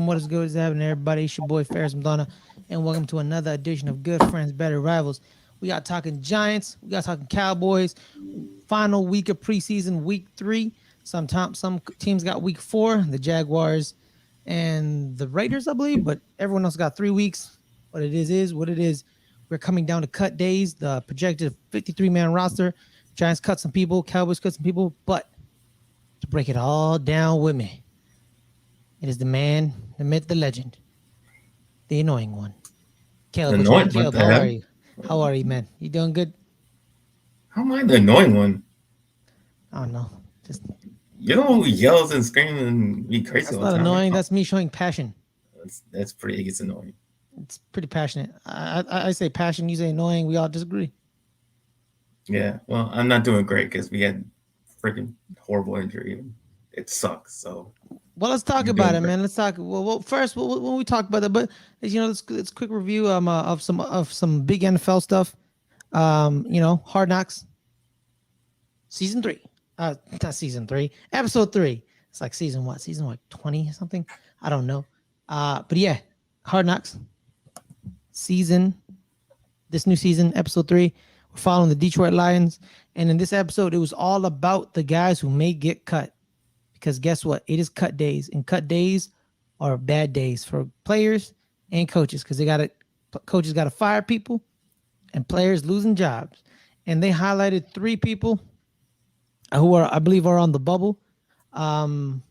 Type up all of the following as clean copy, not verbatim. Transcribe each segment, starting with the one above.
What is good is happening, everybody? It's your boy Ferris Muthana, and welcome to another edition of Good Friends, Better Rivals. We got talking Giants, we got talking Cowboys. Final week of preseason, week 3. Some teams got week 4, the Jaguars and the Raiders, I believe, but everyone else got 3 weeks. What it is what it is. We're coming down to cut days. The projected 53-man roster. Giants cut some people, Cowboys cut some people, but to break it all down with me, it is the man, the myth, the legend, the annoying one. Caleb, Caleb, how are you? How are you, man? You doing good? How am I the annoying one? I don't know. Just You know who yells and screams and be crazy that's all not the time? annoying. That's me showing passion. That's pretty. It gets annoying. It's pretty passionate. I say passion. You say annoying. We all disagree. Yeah. Well, I'm not doing great because we had freaking horrible injury. It sucks. So. Well, let's talk about it, man. Let's talk. Well, first, when we talk about it, but let's quick review of some big NFL stuff. Hard Knocks, season 3. Not season 3, episode 3. It's like season what? Season what? 20 or something? I don't know. But yeah, Hard Knocks this new season, episode 3. We're following the Detroit Lions, and in this episode, it was all about the guys who may get cut. Because guess what? It is cut days, and cut days are bad days for players and coaches because coaches got to fire people, and players losing jobs. And they highlighted 3 people who I believe are on the bubble. One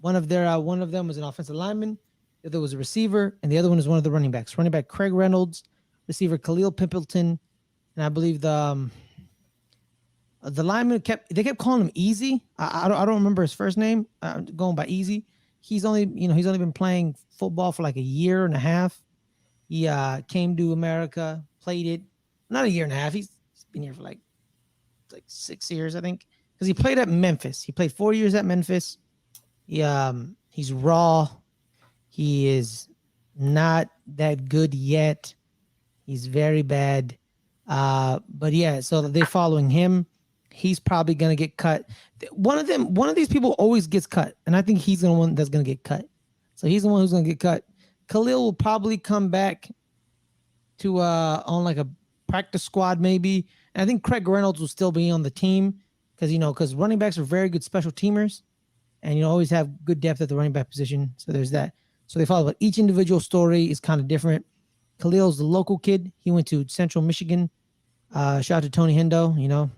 of them was an offensive lineman, the other was a receiver, and the other one is one of the running backs. Running back Craig Reynolds, receiver Khalil Pimpleton, and I believe the lineman kept calling him Easy. I don't remember his first name. Going by Easy. He's only been playing football for like a year and a half. He came to America, played it. Not a year and a half. He's been here for like 6 years, I think. Because he played at Memphis. He played 4 years at Memphis. He's raw. He is not that good yet. He's very bad. But yeah, so they're following him. He's probably gonna get cut. One of these people always gets cut, and I think he's the one that's gonna get cut. So he's the one who's gonna get cut. Khalil will probably come back to on like a practice squad maybe. And I think Craig Reynolds will still be on the team because running backs are very good special teamers, and always have good depth at the running back position. So there's that. So they follow, but each individual story is kind of different. Khalil's the local kid. He went to Central Michigan. Shout out to Tony Hendo.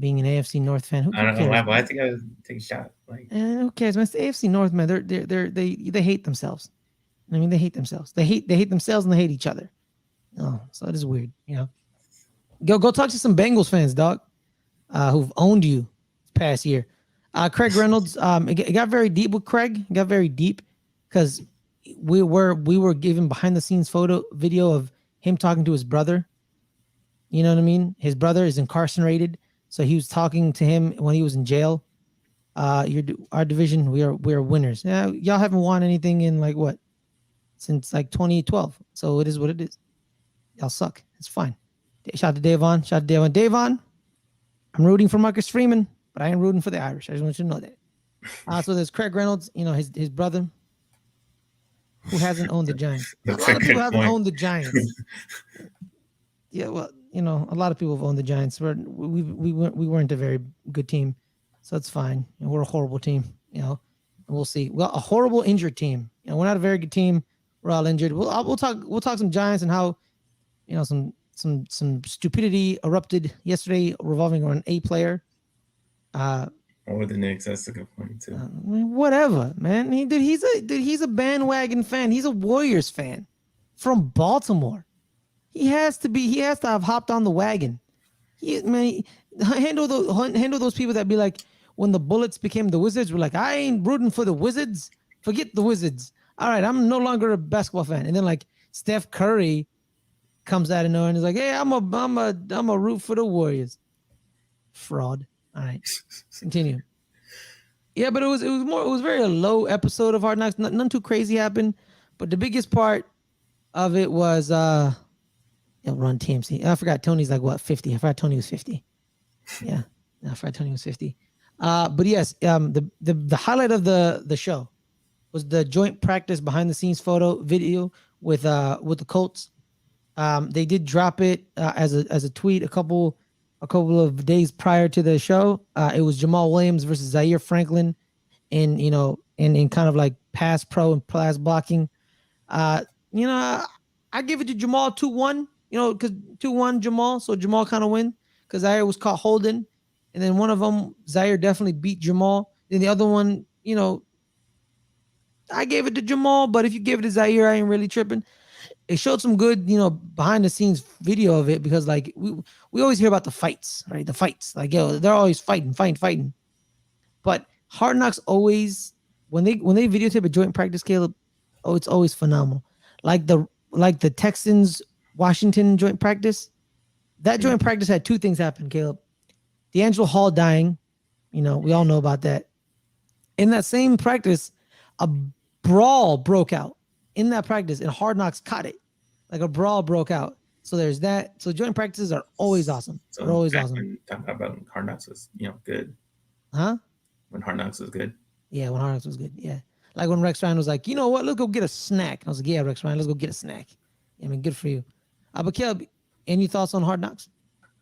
Being an AFC North fan, I don't know why, but I think I would take a shot. Who cares, man? It's the AFC North, man. They hate themselves. I mean, they hate themselves. They hate themselves and they hate each other. Oh, so it is weird, Go talk to some Bengals fans, dog, who've owned you this past year. Craig Reynolds, it got very deep with Craig. It got very deep because we were given behind the scenes video of him talking to his brother. You know what I mean? His brother is incarcerated. So he was talking to him when he was in jail. Our division, we are winners. Yeah, y'all haven't won anything in since 2012. So it is what it is. Y'all suck. It's fine. Shout out to Davon. Davon, I'm rooting for Marcus Freeman, but I ain't rooting for the Irish. I just want you to know that. So there's Craig Reynolds, his brother, who hasn't owned the Giants. A lot of people haven't owned the Giants. Yeah, well, a lot of people have owned the Giants. We weren't a very good team, so it's fine. We're a horrible team, and we'll see. Well, a horrible injured team. We're not a very good team. We're all injured. We'll talk some Giants and how, some stupidity erupted yesterday revolving around a player. Or the Knicks. That's a good point too. Whatever, man. He's a bandwagon fan. He's a Warriors fan from Baltimore. He has to have hopped on the wagon. Handle those people that be like, when the Bullets became the Wizards, we're like, I ain't rooting for the Wizards. Forget the Wizards. All right, I'm no longer a basketball fan. And then Steph Curry comes out of nowhere and is like, hey, I'm a root for the Warriors. Fraud. All right, continue. Yeah, but it was very a low episode of Hard Knocks. None too crazy happened, but the biggest part of it was run TMC. I forgot Tony's 50. I forgot Tony was 50. Yeah, I forgot Tony was 50. But yes, the highlight of the show was the joint practice behind the scenes photo video with the Colts. They did drop it as a tweet a couple of days prior to the show. It was Jamal Williams versus Zaire Franklin in in kind of like pass pro and pass blocking. Uh, you know, I give it to Jamal 2-1. Because 2-1 Jamal, so Jamal kind of win because Zaire was caught holding, and then one of them Zaire definitely beat Jamal. Then the other one, I gave it to Jamal, but if you give it to Zaire, I ain't really tripping. It showed some good, behind the scenes video of it because like we always hear about the fights, right? The fights, like they're always fighting. But Hard Knocks always when they videotape a joint practice, Caleb, it's always phenomenal. Like the Texans Washington joint practice. That joint practice had two things happen, Caleb. D'Angelo Hall dying, we all know about that. In that same practice, a brawl broke out in that practice, and Hard Knocks caught it. Like a brawl broke out. So there's that. So joint practices are always awesome. So They're always back awesome. when talking about Hard Knocks was good. Huh? When Hard Knocks was good. Yeah, when Hard Knocks was good. Yeah. Like when Rex Ryan was like, you know what? Let's go get a snack. I was like, yeah, Rex Ryan, let's go get a snack. I mean, good for you. But Caleb, any thoughts on Hard Knocks?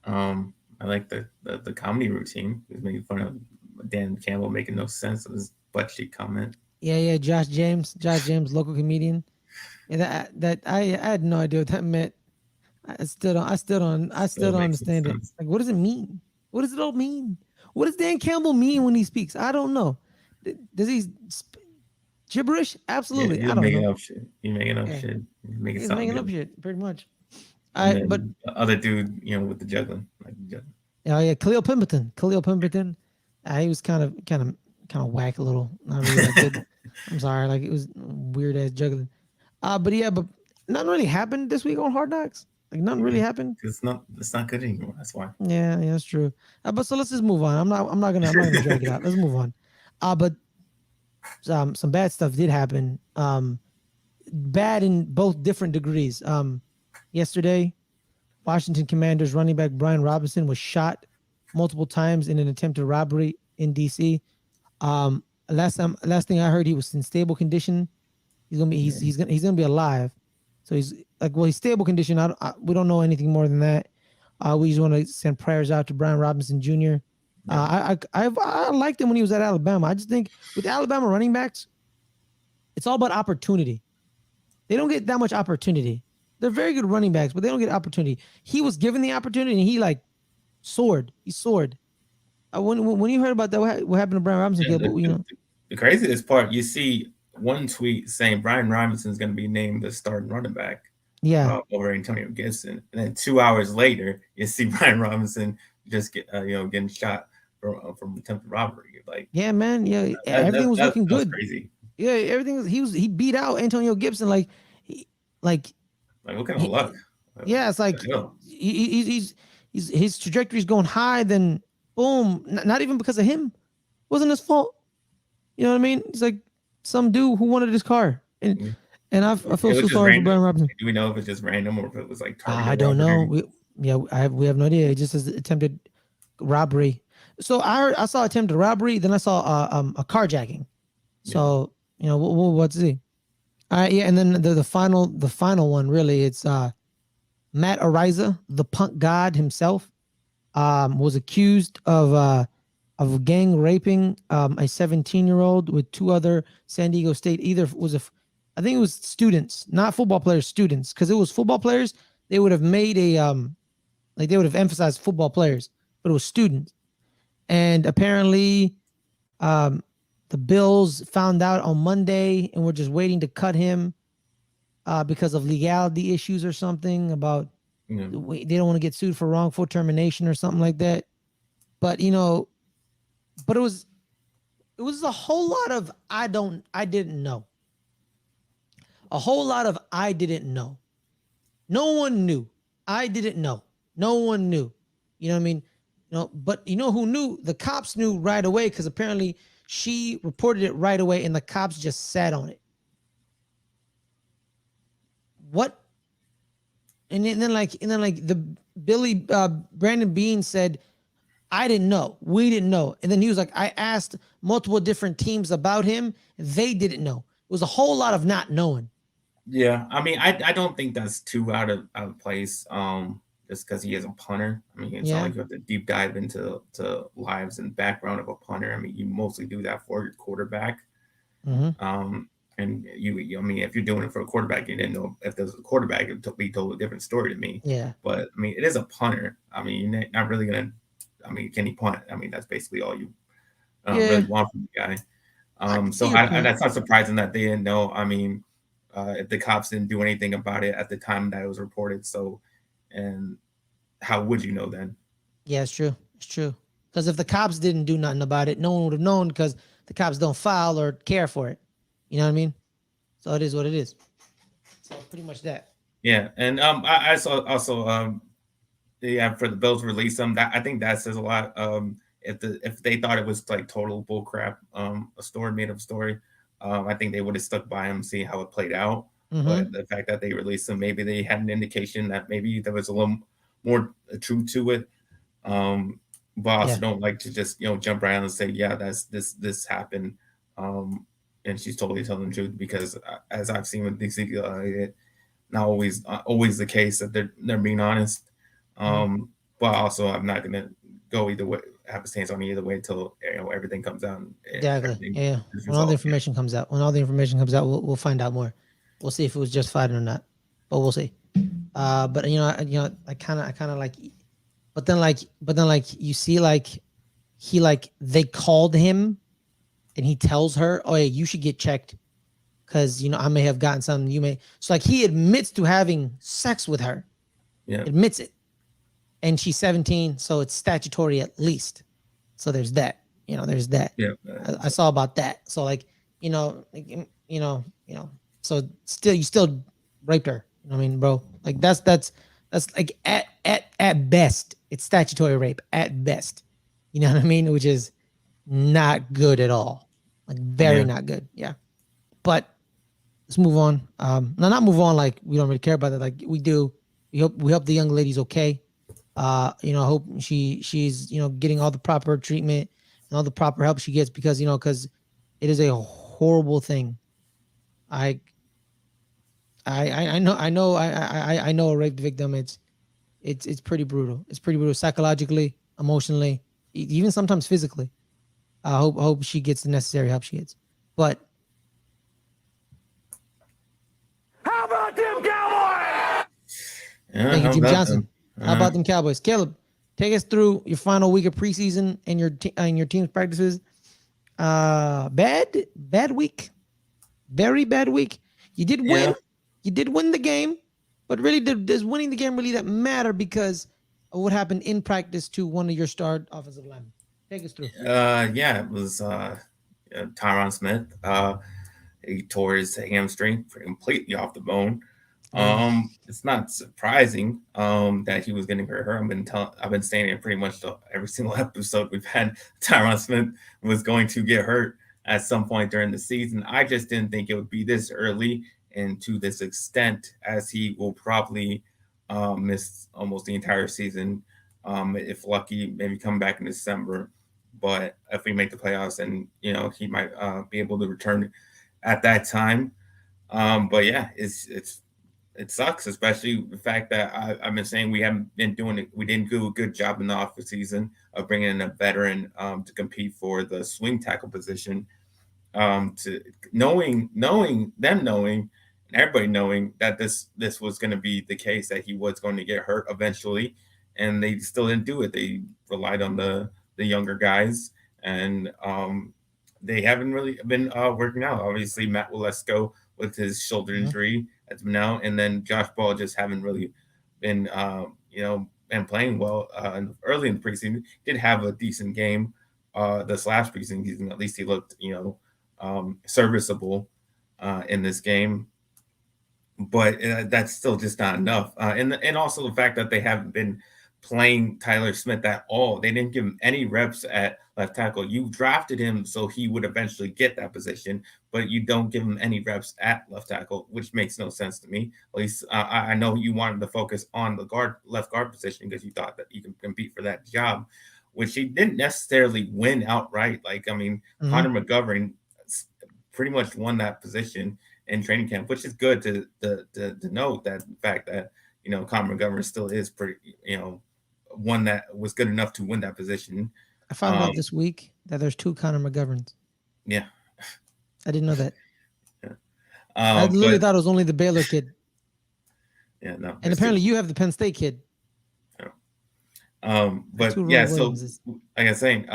I like the comedy routine. He was making fun of Dan Campbell making no sense of his butt cheek comment. Yeah. Josh James, local comedian. Yeah, that I had no idea what that meant. I still don't understand it. Like, what does it mean? What does it all mean? What does Dan Campbell mean when he speaks? I don't know. Does he gibberish? Absolutely. Yeah, I don't making know. up shit. He's making up shit. He's making up shit, pretty much. But the other dude, with the juggling, Oh yeah, Khalil Pimpleton. He was kind of whack a little. Not really that good. I'm sorry, like it was weird ass juggling. But nothing really happened this week on Hard Knocks. Like nothing really happened. It's not good anymore. That's why. Yeah, that's true. But so let's just move on. I'm not gonna drag it out. Let's move on. But some bad stuff did happen. Bad in both different degrees. Yesterday, Washington Commanders running back Brian Robinson was shot multiple times in an attempted robbery in DC. Last thing I heard, he was in stable condition. He's gonna be alive. So he's stable condition. We don't know anything more than that. We just want to send prayers out to Brian Robinson Jr. Yeah. I liked him when he was at Alabama. I just think with Alabama running backs, it's all about opportunity. They don't get that much opportunity. They're very good running backs, but they don't get opportunity. He was given the opportunity, and he soared. He soared. When you heard about that, what happened to Brian Robinson? Yeah, the craziest part, you see one tweet saying Brian Robinson is going to be named the starting running back. Yeah. Over Antonio Gibson, and then 2 hours later, you see Brian Robinson just getting shot from attempted robbery. Like, yeah, man, yeah, everything was looking good. Crazy. Yeah, everything he beat out Antonio Gibson like what kind of luck? Yeah, it's like his trajectory's going high. Then boom, not even because of him. It wasn't his fault. You know what I mean? It's like some dude who wanted his car, and I feel so sorry for Brian Robinson. Do we know if it's just random or if it was like targeted? I don't know. We have no idea. It just says attempted robbery. So I saw attempted robbery, then I saw a carjacking. So we'll to see. All right, yeah, and then the final one really, it's Matt Ariza, the punk god himself, was accused of gang raping a 17-year-old with two other San Diego State. I think it was students, not football players, students, because it was football players. They would have made they would have emphasized football players, but it was students. And apparently, the Bills found out on Monday and were just waiting to cut him because of legality issues or something about they don't want to get sued for wrongful termination or something like that. But it was a whole lot of I didn't know. A whole lot of I didn't know. No one knew. I didn't know. No one knew. You know what I mean? But who knew? The cops knew right away because apparently she reported it right away and the cops just sat on it. What? And then the Billy Brandon Bean said, I didn't know. We didn't know. And then he was like, I asked multiple different teams about him. They didn't know. was a whole lot of not knowing. Yeah, I mean, I don't think that's too out of place. Just because he is a punter. I mean, it's not Yeah. like you have to deep dive into lives and background of a punter. I mean, you mostly do that for your quarterback. Mm-hmm. Um, and I mean, if you're doing it for a quarterback, you didn't know if there's a quarterback, it would be a totally different story to me. Yeah. But I mean, it is a punter. I mean, you're not really gonna. I mean, can he punt? I mean, that's basically all you really Yeah. want from the guy. I can see So your point. that's not surprising that they didn't know. I mean, if the cops didn't do anything about it at the time that it was reported, so and how would you know then? Yeah, it's true. It's true. Because if the cops didn't do nothing about it, no one would have known because the cops don't file or care for it. You know what I mean? So it is what it is. So pretty much that. Yeah, and I saw also yeah, for the Bills to release them, that I think that says a lot. If they thought it was like total bullcrap, a story made up story, I think they would have stuck by him, see how it played out. Mm-hmm. But the fact that they released them, maybe they had an indication that maybe there was a little more truth to it. Um, but I also Yeah. don't like to just jump around and say, yeah, that's this happened, um, and she's totally telling the truth because as I've seen with DC, not always the case that they're being honest. Mm-hmm. But also I'm not gonna go either way, have a stance on either way until everything comes out and Exactly. everything Yeah. is When all the resolved. Yeah. information comes out, we'll find out more. We'll see if it was justified or not. But we'll see. But I kind of like, but then you see he they called him and he tells her, oh yeah, you should get checked because I may have gotten something. You may. So like he admits to having sex with her, Yeah. admits it, and she's 17, so it's statutory at least. So there's that. There's that. Yeah. I saw about that. So like, so still you still raped her. You know what I mean, bro? Like that's like at best, it's statutory rape at best. You know what I mean? Which is not good at all. Like very Yeah. not good. Yeah. But let's move on. No, not move on like we don't really care about it. Like we do. We hope the young lady's okay. I hope she's getting all the proper treatment and all the proper help she gets because it is a horrible thing. I I know a rape victim. It's pretty brutal. It's pretty brutal psychologically, emotionally, even sometimes physically. I hope she gets the necessary help she gets. But How about them Cowboys? Yeah. thank you, How Jim about Johnson. them? How about them Cowboys? Caleb, take us through your final week of preseason and your team's practices. Bad week, very bad week. You did Yeah. win, you did win the game, but really, does winning the game really that matter because of what happened in practice to one of your star offensive linemen? Take us through. Yeah. It was Tyron Smith. He tore his hamstring completely off the bone. Yeah. It's not surprising that he was getting hurt. I've been saying it pretty much every single episode we've had. Tyron Smith was going to get hurt at some point during the season. I just didn't think it would be this early and to this extent, as he will probably miss almost the entire season. If lucky, maybe come back in December. But if we make the playoffs, and he might be able to return at that time. But yeah, it sucks, especially the fact that I've been saying we haven't been doing it. We didn't do a good job in the off season of bringing in a veteran to compete for the swing tackle position. To knowing and everybody knowing that this was going to be the case, that he was going to get hurt eventually, and they still didn't do it. They relied on the younger guys, and they haven't really been working out. Obviously, Matt Walesko with his shoulder Mhm. injury as of now, and then Josh Ball just haven't really been been playing well early in the preseason. Did have a decent game this last preseason. At least he looked serviceable in this game, but that's still just not enough. And also the fact that they haven't been playing Tyler Smith at all. They didn't give him any reps at left tackle. You drafted him so he would eventually get that position, but you don't give him any reps at left tackle, which makes no sense to me. At least I know you wanted to focus on the left guard position because you thought that you can compete for that job, which he didn't necessarily win outright. Like, I mean, Mhm. Connor McGovern pretty much won that position in training camp, which is good to note that fact that Conor McGovern still is pretty one that was good enough to win that position. I found out this week that there's 2 Conor McGoverns. Yeah, I didn't know that. Yeah. I literally thought it was only the Baylor kid. Yeah, no. And apparently you have the Penn State kid. But yeah, so like I was saying,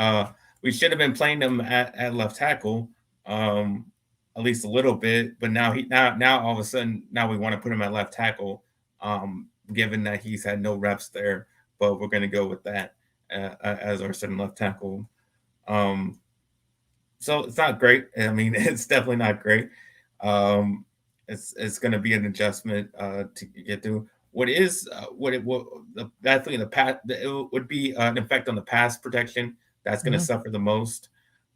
we should have been playing him at left tackle, at least a little bit. But now now all of a sudden now we want to put him at left tackle, given that he's had no reps there. But we're going to go with that as our certain left tackle. So it's not great. I mean, it's definitely not great. It's going to be an adjustment to get through. Definitely in the past, it would be an effect on the pass protection that's going to suffer the most.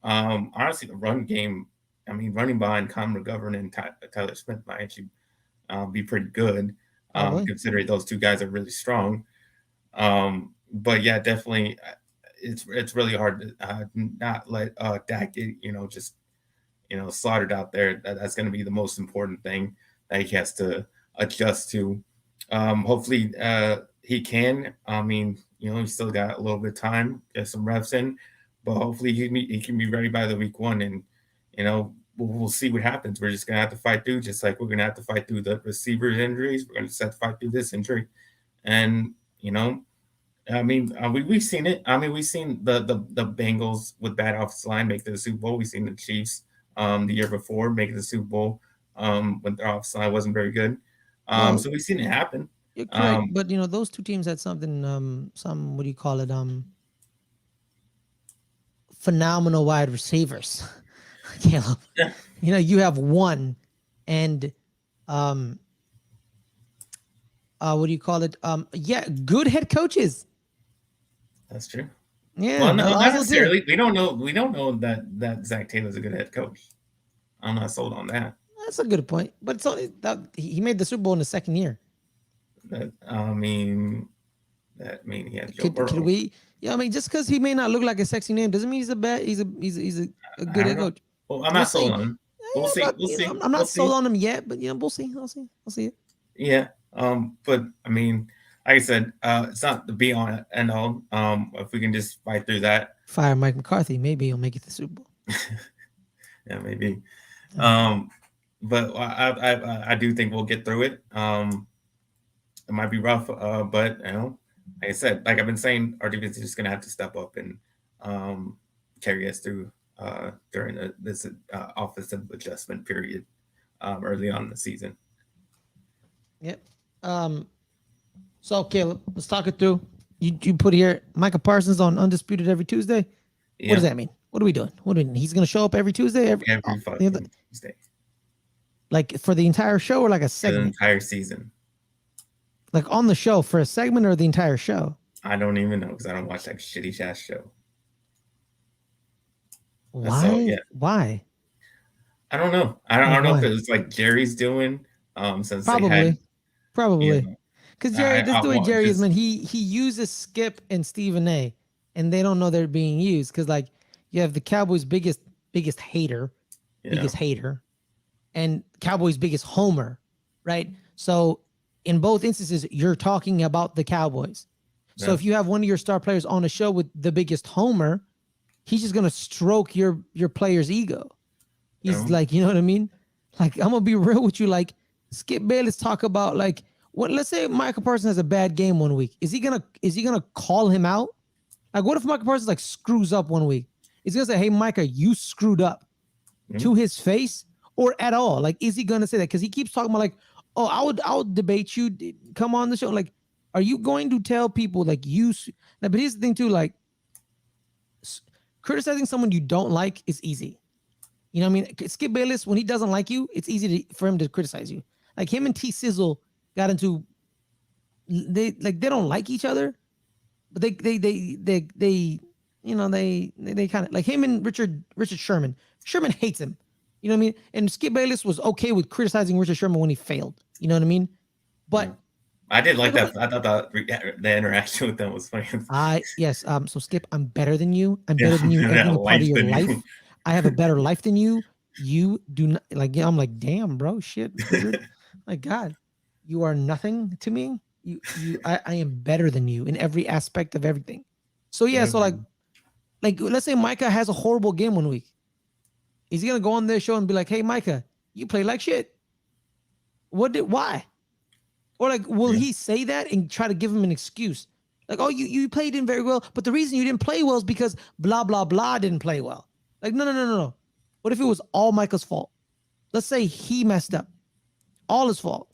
Honestly, the run game, I mean, running behind Conor McGovern and Tyler Smith might actually be pretty good, considering those 2 guys are really strong. But yeah, definitely, it's really hard to not let Dak get just slaughtered out there. That's going to be the most important thing that he has to adjust to. Hopefully he can. I mean, he's still got a little bit of time, get some reps in, but hopefully he can be ready by the week 1. And we'll see what happens. We're just gonna have to fight through, just like we're gonna have to fight through the receivers injuries. We're gonna just have to fight through this injury, and I mean, we've seen it. I mean, we've seen the Bengals with bad offensive line make the Super Bowl. We've seen the Chiefs the year before make the Super Bowl when their offensive line wasn't very good. So we've seen it happen. You're correct, but those 2 teams had something. Some, what do you call it? Phenomenal wide receivers. Caleb, Yeah. You have one, and what do you call it? Yeah, good head coaches. That's true. Yeah, well, no, not necessarily. We don't know that Zach Taylor's a good head coach. I'm not sold on that. That's a good point, but it's only that he made the Super Bowl in the 2nd year. That mean he had Joe Burrow. Could we? Yeah, I mean, just because he may not look like a sexy name doesn't mean he's a bad. He's a good head coach. Well, I'm not sold on him. We'll see. We'll see. I'm not sold on him yet, but we'll see. I'll see it. Yeah. But I mean, like I said, it's not the be all and all. If we can just fight through that. Fire Mike McCarthy. Maybe he'll make it to the Super Bowl. Yeah, maybe. But I do think we'll get through it. It might be rough, but like I said, like I've been saying, our defense is just gonna have to step up and carry us through during this offensive adjustment period early on in the season. Yep. So Caleb, let's talk it through. You put here Micah Parsons on Undisputed every Tuesday. Yeah. What does that mean? What are we doing? He's gonna show up every Tuesday? Every Tuesday. Like for the entire show or like a segment? The entire season. Like on the show for a segment or the entire show? I don't even know because I don't watch that shitty ass show. Why? So, yeah. Why? I don't know. I don't know if it was like Jerry's doing. Since probably. Because Jerry, this is the way Jerry is, man. He uses Skip and Stephen A, and they don't know they're being used because like you have the Cowboys' biggest hater, and Cowboys' biggest homer, right? So in both instances, you're talking about the Cowboys. So if you have one of your star players on a show with the biggest homer, he's just gonna stroke your player's ego. He's like, you know what I mean? Like, I'm gonna be real with you. Like, Skip Bayless talk about like, let's say Micah Parsons has a bad game one week. Is he gonna call him out? Like, what if Micah Parsons like screws up one week? Is he gonna say, "Hey, Micah, you screwed up," to his face, or at all? Like, is he gonna say that? Because he keeps talking about like, "Oh, I would debate you. Come on the show." Like, are you going to tell people like you? Now, but here's the thing too. Like, criticizing someone you don't like is easy. You know what I mean? Skip Bayless, when he doesn't like you, it's easy for him to criticize you. Like him and T Sizzle got into, they don't like each other, but they kind of like him and Richard Sherman. Sherman hates him. You know what I mean? And Skip Bayless was okay with criticizing Richard Sherman when he failed. You know what I mean? But I did like that. I thought the interaction with them was funny. Yes. So Skip, I'm better than you. I'm better than you in every part of your life. I have a better life than you. You do not like. Yeah, I'm like, damn, bro, shit. You're like, God, you are nothing to me. I am better than you in every aspect of everything. So yeah, so like let's say Micah has a horrible game one week. Is he gonna go on their show and be like, hey, Micah, you play like shit? Why? Or like, will Yeah. he say that and try to give him an excuse? Like, oh, you played in very well, but the reason you didn't play well is because blah blah blah didn't play well. Like, no. What if it was all Micah's fault? Let's say he messed up, all his fault.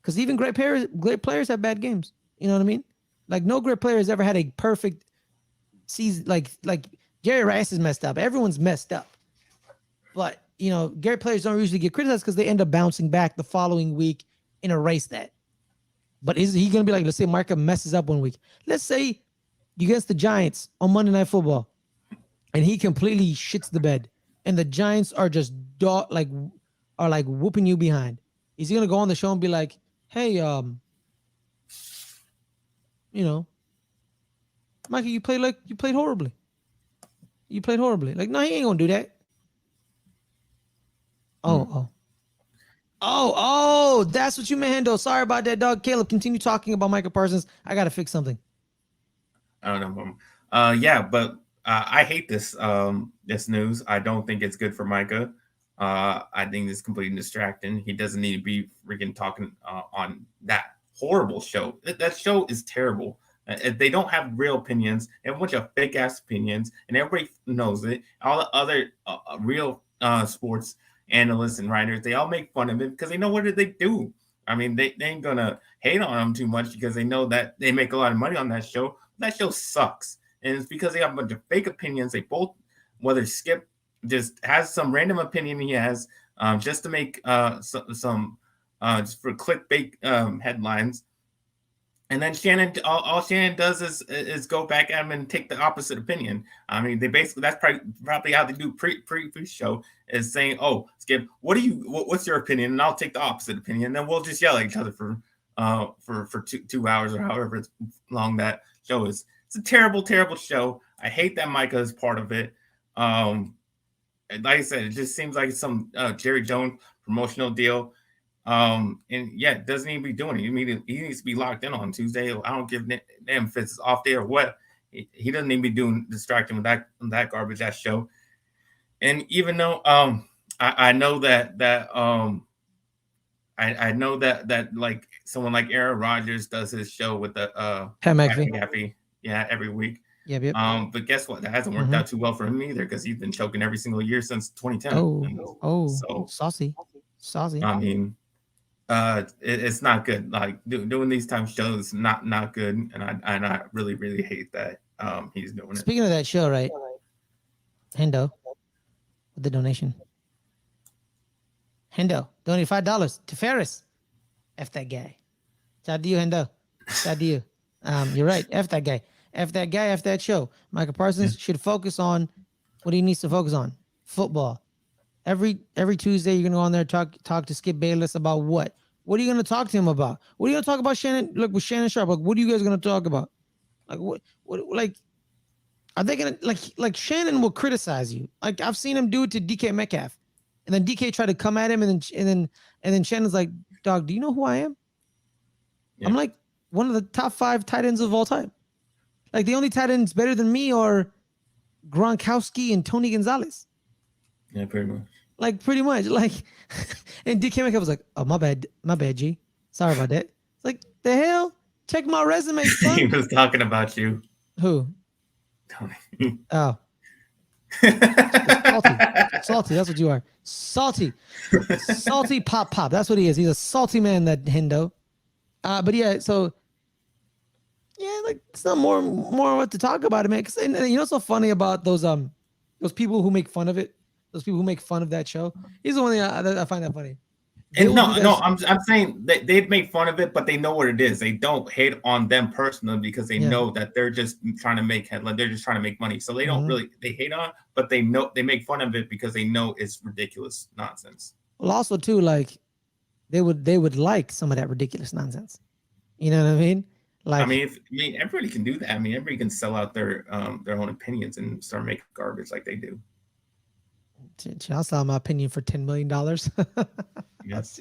Because even great players have bad games. You know what I mean? Like, no great player has ever had a perfect season. Like Jerry Rice is messed up. Everyone's messed up. But great players don't usually get criticized because they end up bouncing back the following week and erase that. But is he going to be like, let's say Micah messes up one week. Let's say against the Giants on Monday Night Football, and he completely shits the bed, and the Giants are just like whooping you behind. Is he going to go on the show and be like, hey, Micah, you played horribly. You played horribly. Like, no, he ain't going to do that. Oh, that's what you meant, Hendo. Sorry about that, dog. Caleb, continue talking about Micah Parsons. I got to fix something. I don't know. Yeah, but I hate this news. I don't think it's good for Micah. I think it's completely distracting. He doesn't need to be freaking talking on that horrible show. That show is terrible. They don't have real opinions. They have a bunch of fake ass opinions, and everybody knows it. All the other real sports analysts and writers, they all make fun of it because they know what they do. I mean, they ain't gonna hate on them too much because they know that they make a lot of money on that show. That show sucks, and it's because they have a bunch of fake opinions. They both, whether Skip just has some random opinion he has, just to make some just for clickbait headlines. And then Shannon, all Shannon does is go back at him and take the opposite opinion. I mean, they basically that's probably how they do pre-show is saying, "Oh, Skip, what's your opinion?" And I'll take the opposite opinion. And then we'll just yell at each other for 2 hours or however it's long that show is. It's a terrible, terrible show. I hate that Micah is part of it. Like I said, it just seems like some Jerry Jones promotional deal. And yeah, doesn't need to be doing it. He needs to be locked in on Tuesday. I don't give damn if it's off day or what. He doesn't need to be doing distracting with that garbage, that show. And even though I know that I know that like someone like Aaron Rodgers does his show with the Pat McAfee. Yeah, every week. Yep. But guess what? That hasn't worked out too well for him either because he's been choking every single year since 2010. So saucy. I mean, it's not good. Like doing these type of shows, not good, and I really really hate that he's doing it. Speaking of that show, right? Hendo with the donation. Hendo donated $5 to Ferris. F that guy. Shout out to you, Hendo. Shout out to you. You're right. F that guy. F that guy. F that show. Micah Parsons should focus on what he needs to focus on: football. Every Tuesday, you're gonna go on there talk to Skip Bayless about what? What are you gonna talk to him about? What are you gonna talk about, Shannon? Look with Shannon Sharp. Like, what are you guys gonna talk about? Like, what like? Are they gonna like Shannon will criticize you? Like I've seen him do it to DK Metcalf, and then DK tried to come at him, and then Shannon's like, "Dog, do you know who I am? Yeah. I'm like one of the top 5 tight ends of all time. Like the only tight ends better than me are Gronkowski and Tony Gonzalez." Yeah, pretty much. Like pretty much. Like, and DK Metcalf was like, "Oh, my bad, G. Sorry about that." It's like the hell. Check my resume, son. He was talking about you. Who? Tony. Oh. Salty. That's what you are. Salty pop. That's what he is. He's a salty man, that Hendo. But yeah, so yeah, like it's not more what to talk about it, man. Cause and you know what's so funny about those people who make fun of it, those people who make fun of that show. He's the one thing I find that funny. And no, I'm saying that they'd make fun of it, but they know what it is. They don't hate on them personally because they know that they're just trying to make headline. They're just trying to make money. So they don't really they hate on, but they know they make fun of it because they know it's ridiculous nonsense. Well, also too, like they would like some of that ridiculous nonsense. You know what I mean? Like I mean, everybody can do that. I mean, everybody can sell out their own opinions and start making garbage like they do. I'll sell my opinion for $10 million. Yes.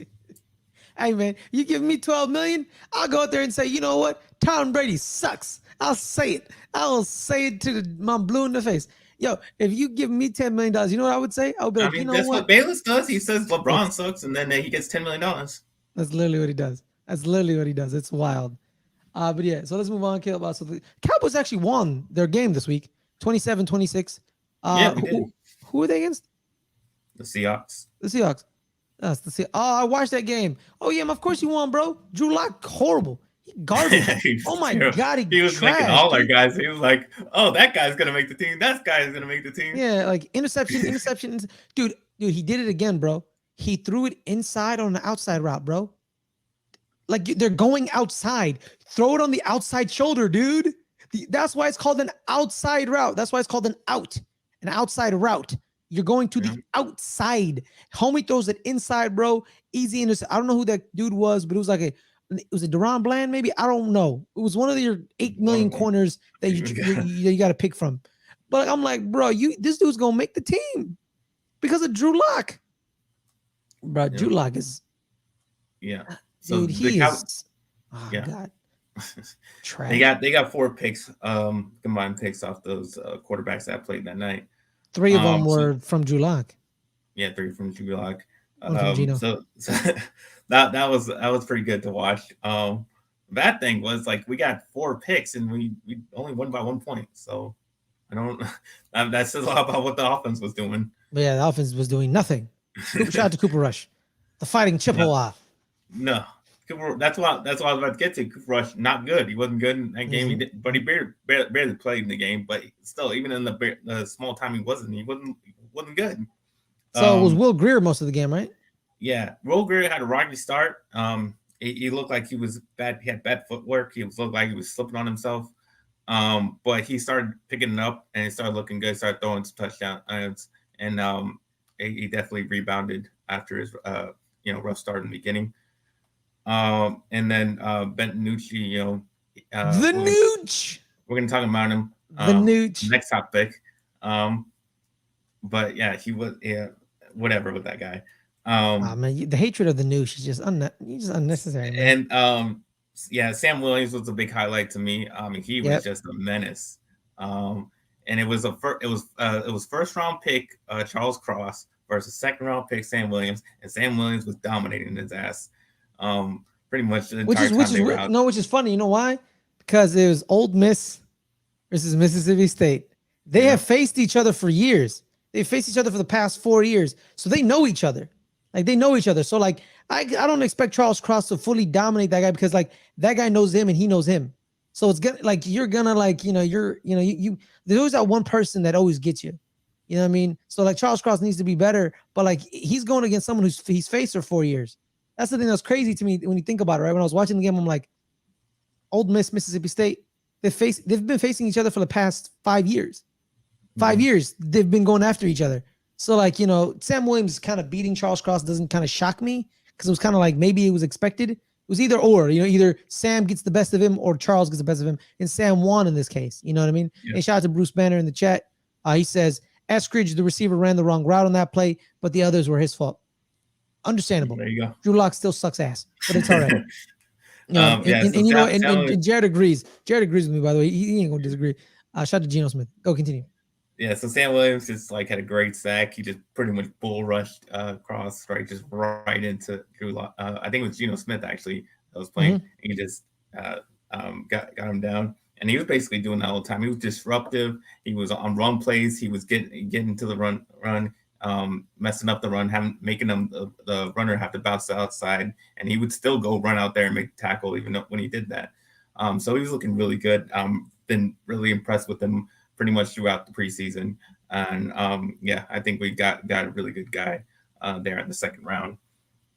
Hey man, you give me 12 million, I'll go out there and say, you know what? Tom Brady sucks. I'll say it. I will say it to my blue in the face. Yo, if you give me $10 million, you know what I would say? I would be I like, you mean, know that's what what? Bayless does. He says LeBron That's sucks, and then he gets $10 million. that's literally what he does. That's literally what he does. It's wild. But yeah, so let's move on, Caleb. So the Cowboys actually won their game this week, 27-26. Yeah, we did. Who are they against? The Seahawks. The Seahawks. That's the Seahawks. Oh, I watched that game. Oh yeah, of course you won, bro. Drew Lock, horrible. He garbage. Oh my god, he was trash, making all our dude. guys. He was like, "Oh, that guy's gonna make the team. That guy is gonna make the team." Yeah, like interception. Dude, he did it again, bro. He threw it inside on the outside route, bro. Like they're going outside. Throw it on the outside shoulder, dude. That's why it's called an outside route. That's why it's called an outside route. You're going to the outside. Homie throws it inside, bro. Easy intercept. I don't know who that dude was, but it was a Deron Bland, maybe. I don't know. It was one of your 8 million corners that you got to pick from. But I'm like, bro, this dude's gonna make the team because of Drew Lock. Bro, Drew Lock is So dude, he is. Oh yeah. God. Trash. They got 4 picks, combined picks off those quarterbacks that played that night. 3 of them were from Drew Lock. Yeah, 3 from Drew Lock. From Gino. So that was pretty good to watch. Bad thing was like we got 4 picks and we only won by 1 point. So I don't. That says a lot about what the offense was doing. But yeah, the offense was doing nothing. Shout out to Cooper Rush, the fighting Chippewa. No. That's what I was about to get to. Cooper Rush, not good. He wasn't good in that game. But he barely played in the game. But still, even in the small time he wasn't good. So it was Will Greer most of the game, right? Yeah, Will Greer had a rocky start. He looked like he was bad. He had bad footwork. Looked like he was slipping on himself. But he started picking it up and he started looking good. Started throwing some touchdowns, and he definitely rebounded after his rough start in the beginning. And then Benton Nucci, the Nooch. We're gonna talk about him. The Nooch. Next topic. But yeah, he was whatever with that guy. Man, the hatred of the Nooch is just unnecessary. Man. And Sam Williams was a big highlight to me. He was just a menace. And it was first round pick Charles Cross versus second round pick Sam Williams, and Sam Williams was dominating his ass. Pretty much the entire time which is funny. You know why? Because it was Ole Miss versus Mississippi State. They have faced each other for years. They faced each other for the past 4 years, so they know each other. Like they know each other. So like I don't expect Charles Cross to fully dominate that guy because like that guy knows him and he knows him. So it's gonna like there's always that one person that always gets you. You know what I mean? So like Charles Cross needs to be better, but like he's going against someone he's faced for 4 years. That's the thing that's crazy to me when you think about it, right? When I was watching the game, I'm like, Ole Miss, Mississippi State, they've been facing each other for the past 5 years. 5 years they've been going after each other. So like, Sam Williams kind of beating Charles Cross doesn't kind of shock me because it was kind of like maybe it was expected. It was either or, either Sam gets the best of him or Charles gets the best of him. And Sam won in this case. You know what I mean? Yeah. And shout out to Bruce Banner in the chat. He says, Eskridge, the receiver, ran the wrong route on that play, but the others were his fault. Understandable. There you go. Drew Lock still sucks ass, but it's all right. And Jared agrees. Jared agrees with me, by the way. He ain't gonna disagree. Shout out to Geno Smith. Go continue. Yeah, so Sam Williams just like had a great sack. He just pretty much bull rushed across, right into Drew Lock. I think it was Geno Smith actually that was playing. He just got him down, and he was basically doing that all the time. He was disruptive. He was on run plays. He was getting to the run, messing up the run, making them the runner have to bounce outside, and he would still go run out there and make the tackle even when he did that. So he was looking really good. Been really impressed with him pretty much throughout the preseason, and I think we got a really good guy there in the second round.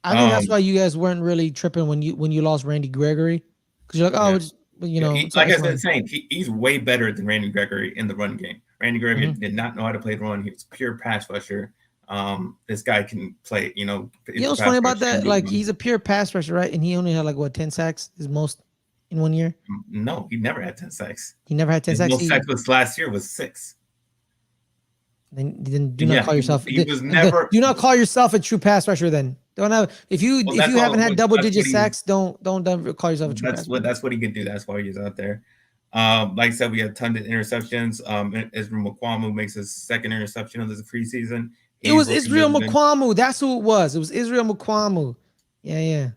I think that's why you guys weren't really tripping when you lost Randy Gregory, because you're like, like I was saying, he's way better than Randy Gregory in the run game. Randy Gregory did not know how to play the run. He was pure pass rusher. This guy can play. You know what's funny about that? Like he's a pure pass rusher, right? And he only had 10 sacks, his most in 1 year. No, he never had 10 sacks. He never had 10 sacks. Most sacks was last year was 6. Then do not call yourself. He was never. Do not call yourself a true pass rusher. Then don't have if you haven't had double-digit sacks, don't call yourself a true pass rusher. That's what he can do. That's why he's out there. Like I said, we have tons of interceptions. Israel Mukwamo makes his second interception of this preseason. It was Israel Mukwamo. That's who it was. It was Israel Mukwamo. Yeah.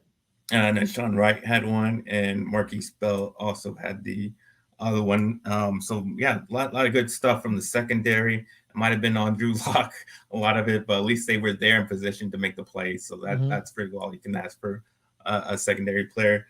And then Sean Wright had one, and Marquise Bell also had the other one. So yeah, a lot of good stuff from the secondary. It might have been on Drew Lock, a lot of it, but at least they were there in position to make the play. So that's pretty all you can ask for a secondary player.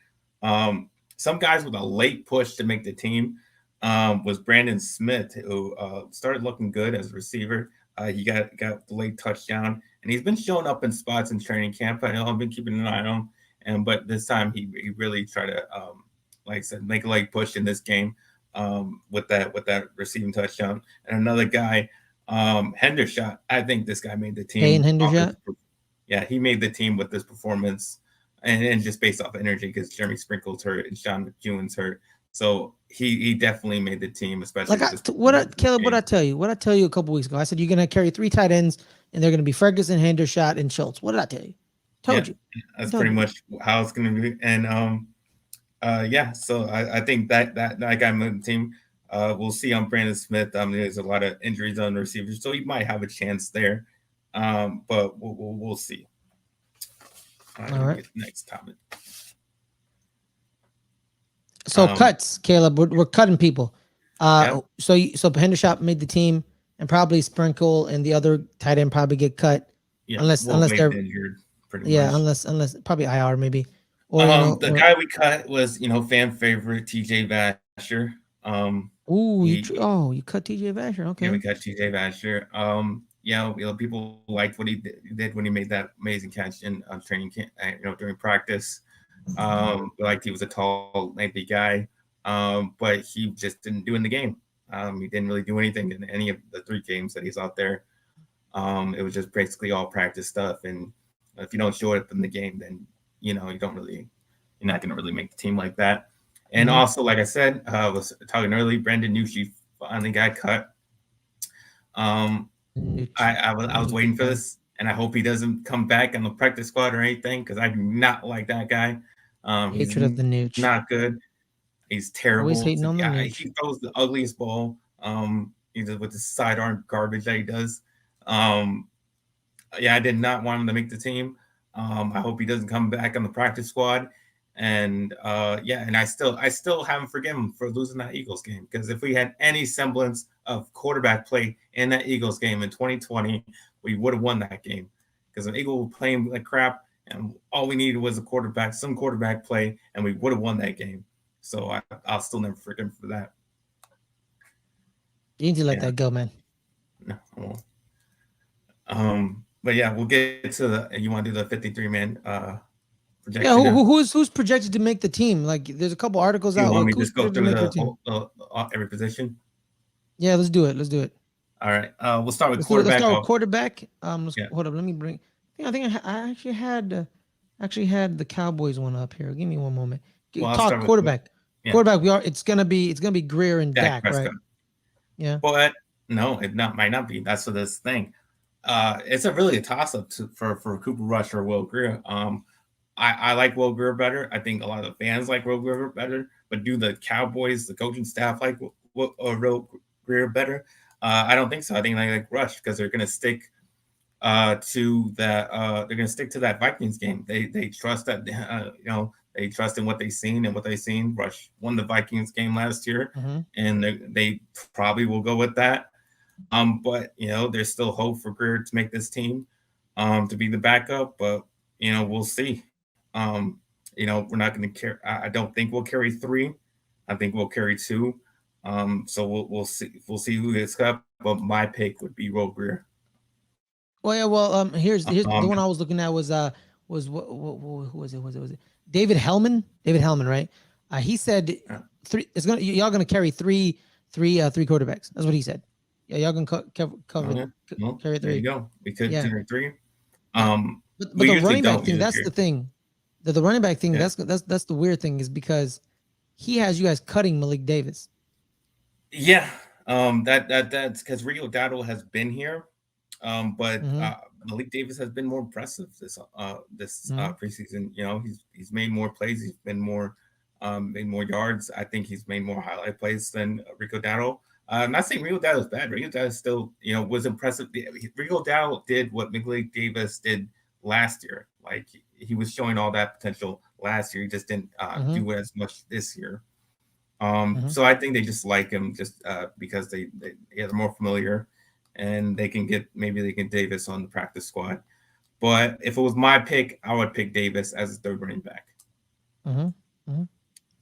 Some guys with a late push to make the team was Brandon Smith, who started looking good as a receiver. He got the late touchdown, and he's been showing up in spots in training camp. I've been keeping an eye on him, but this time he really tried to, like I said, make a late push in this game with that receiving touchdown. And another guy, Hendershot. I think this guy made the team. Payne Hendershot? Yeah, he made the team with this performance. And just based off energy, because Jeremy Sprinkle's hurt and Sean McEwen's hurt, so he definitely made the team. Especially Caleb, what I tell you a couple weeks ago, I said you're gonna carry 3 tight ends, and they're gonna be Ferguson, Hendershot, and Schultz. What did I tell you? Told you. That's pretty much how it's gonna be. And so I think that guy made the team. We'll see on Brandon Smith. There's a lot of injuries on the receivers, so he might have a chance there. But we'll see. All right. Next topic. So cuts, Caleb. We're cutting people. So Hendershot made the team, and probably Sprinkle and the other tight end probably get cut. Yeah, unless they're injured. Pretty much. Unless probably IR maybe. Or the guy we cut was fan favorite TJ Vasher. You cut TJ Vasher. Okay. Yeah, we cut TJ Vasher. People liked what he did when he made that amazing catch in training camp, during practice. Like he was a tall, lengthy guy, but he just didn't do in the game. He didn't really do anything in any of the 3 games that he's out there. It was just basically all practice stuff. And if you don't show up in the game, then you're not going to really make the team like that. And also, like I said, I was talking earlier, Brandon Nucci finally got cut. I was waiting for this, and I hope he doesn't come back on the practice squad or anything, because I do not like that guy. Hatred of the Nooch. Not good. He's terrible. Always hating on the Nooch. He throws the ugliest ball. Either with the sidearm garbage that he does. I did not want him to make the team. I hope he doesn't come back on the practice squad. And and I still haven't forgiven him for losing that Eagles game, because if we had any semblance of quarterback play in that Eagles game in 2020, we would have won that game, because the Eagles were playing like crap, and all we needed was some quarterback play, and we would have won that game. So I'll still never forgive him for that. You need to let that go, man. No, I won't. But yeah, we'll get to you want to do the 53-man projection? Yeah, who's projected to make the team? Like, there's a couple articles out. Want me to just go through every position? Yeah, let's do it. All right. We'll start with quarterback. Let's start with quarterback. Hold up. Let me bring. I think I actually had the Cowboys one up here. Give me one moment. Talk quarterback. Quarterback. It's gonna be Greer and Dak, right? Yeah. But no, it might not be. That's this thing. It's really a toss up for Cooper Rush or Will Greer. I like Will Greer better. I think a lot of the fans like Will Greer better. But do the Cowboys, the coaching staff, like Will Greer better? I don't think so. I think they like Rush, because they're going to stick to that. They're going to stick to that Vikings game. They trust that. They trust in what they've seen and what they've seen. Rush won the Vikings game last year, and they probably will go with that. But there's still hope for Greer to make this team, to be the backup. But we'll see. We're not going to carry. I don't think we'll carry 3. I think we'll carry 2. So we'll see. We'll see who gets cut. But my pick would be Will Greer. Well, yeah. Well, here's the one I was looking at was who was it? David Hellman. David Hellman, right? He said 3. Y'all gonna carry three quarterbacks. That's what he said. Yeah, y'all gonna carry 3. There you go. We could carry 3. But the running back thing, that's the thing. The running back thing, that's the weird thing, is because he has you guys cutting Malik Davis. Yeah. That's because Rio Dado has been here, but Mm-hmm. Malik Davis has been more impressive this Mm-hmm. preseason. You know, he's made more plays, he's been more made more yards. I think he's made more highlight plays than Rico Dowdle. I'm not saying Rico Dowdle is bad. Rico Dowdle still, was impressive. Rico Dowdle did what Malik Davis did last year. Like he was showing all that potential last year. He just didn't Mm-hmm. do as much this year. Mm-hmm. So I think they just like him just because they're more familiar, and maybe they can Davis on the practice squad. But if it was my pick, I would pick Davis as a third running back. Mm-hmm. Mm-hmm. All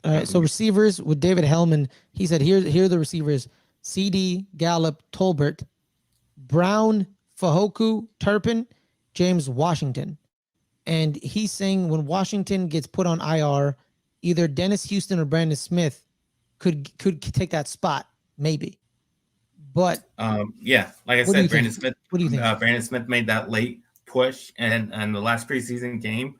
That right. would So be receivers with David Hellman, he said, here are the receivers: CD, Gallup, Tolbert, Brown, Fahoku, Turpin, James Washington. And he's saying when Washington gets put on IR, either Dennis Houston or Brandon Smith could take that spot, maybe. But yeah, like I what do you said, think? What do you think? Brandon Smith made that late push and the last preseason game.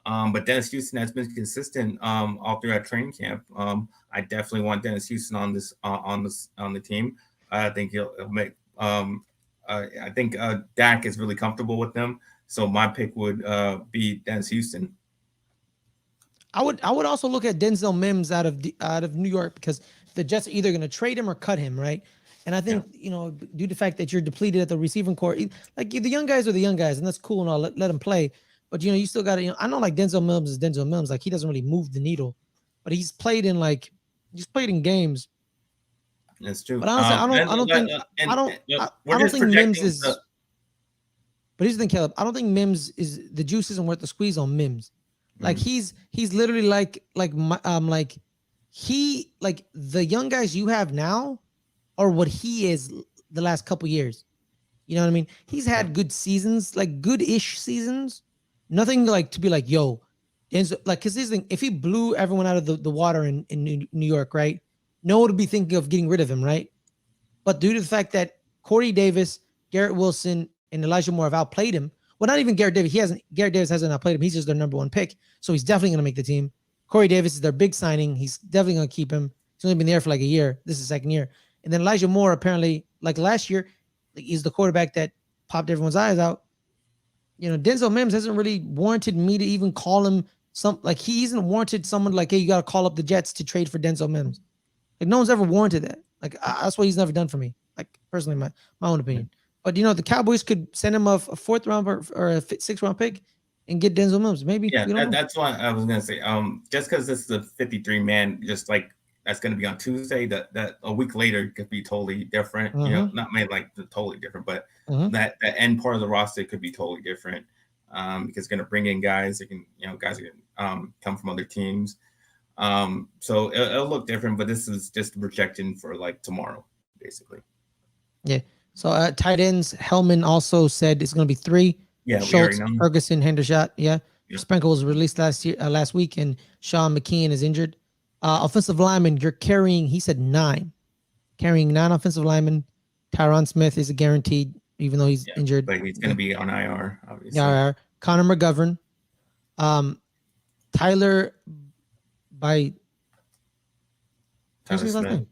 But Dennis Houston has been consistent all throughout training camp. I definitely want Dennis Houston on the team. I think he'll make. I think Dak is really comfortable with them. So my pick would be Dennis Houston. I would also look at Denzel Mims out of New York because the Jets are either going to trade him or cut him, right? And I Yeah. think due to the fact that you're depleted at the receiving core, like the young guys are the young guys, and that's cool and all. Let them play, but you still got to. I know like Denzel Mims is Denzel Mims, like he doesn't really move the needle, but he's played in games. That's true. But honestly, I We're don't just think Mims projecting. is. But here's the thing, Caleb. I don't think Mims is the juice isn't worth the squeeze on Mims. Like he's literally like he like the young guys you have now are what he is the last couple years. You know what I mean? He's Yeah. had good seasons, like good-ish seasons. Nothing like to be like, yo, Denzel, like because this thing, if he blew everyone out of the water in New York, right? No one would be thinking of getting rid of him, right? But due to the fact that Corey Davis, Garrett Wilson, and Elijah Moore have outplayed him, well, not even Garrett Davis. Garrett Davis hasn't outplayed him. He's just their number one pick. So he's definitely going to make the team. Corey Davis is their big signing. He's definitely going to keep him. He's only been there for like a year. This is the second year. And then Elijah Moore, apparently, like last year, he's the quarterback that popped everyone's eyes out. Denzel Mims hasn't really warranted me to even call him he isn't warranted someone like, hey, you got to call up the Jets to trade for Denzel Mims. Like no one's ever warranted that. Like that's what he's never done for me. Like personally, my own opinion. But the Cowboys could send him a fourth round or a sixth round pick and get Denzel Mims. Maybe. Yeah, that's what I was gonna say. Just because this is a 53 man, just like that's gonna be on Tuesday, that a week later could be totally different. Not made like totally different, but that end part of the roster could be totally different. Because it's gonna bring in guys that can, guys that can come from other teams. So it'll look different, but this is just a projection for like tomorrow, basically. Yeah. So tight ends, Hellman also said it's going to be 3. Yeah, Schultz, we already know. Ferguson, Hendershot. Yeah. Sprinkle was released last week, and Sean McKeon is injured. Offensive lineman, you're carrying. He said 9, carrying 9 offensive linemen. Tyron Smith is a guaranteed, even though he's injured. But he's going to be on IR, obviously. IR. Connor McGovern, Tyler by. Tyler His last Smith. name?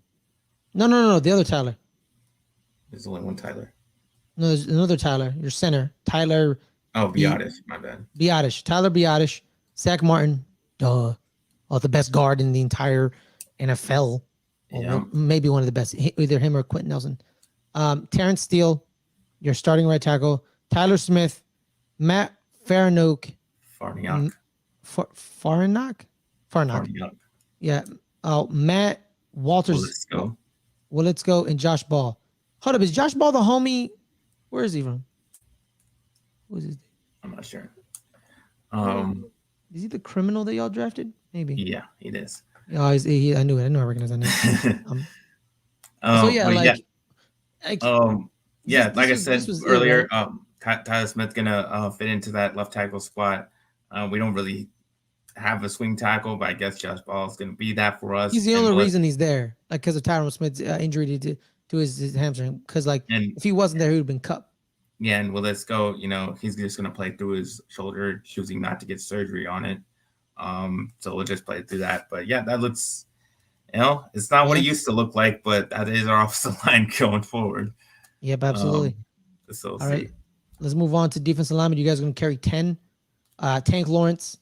No. The other Tyler. There's only one Tyler. No, there's another Tyler. Your center, Tyler. Oh, Biotish. My bad. Biotish. Tyler Biotish. Zach Martin. Duh. Oh, the best guard in the entire NFL. Well, maybe one of the best. Either him or Quentin Nelson. Terrence Steele, your starting right tackle. Tyler Smith. Matt Farnock. Farnock. Yeah. Matt Walters. Let's go. And Josh Ball. Hold up. Is Josh Ball the homie? Where is he from? What is his name? I'm not sure. Is he the criminal that y'all drafted? Maybe. Yeah, he is. Oh, I knew it. I recognize that name. Like I said earlier, Tyler Smith's gonna fit into that left tackle spot. We don't really have a swing tackle, but I guess Josh Ball is gonna be that for us. He's the only reason he's there, like because of Tyron Smith's injury to his hamstring. Because if he wasn't there, he would have been cut. Yeah, and let's go. He's just gonna play through his shoulder, choosing not to get surgery on it. So we'll just play through that. But yeah, that looks It's not what it Yeah. used to look like, but that is our offensive line going forward. Yep, absolutely. So we'll All right, see. let's move on to defensive lineman. You guys are going to carry 10. Tank Lawrence,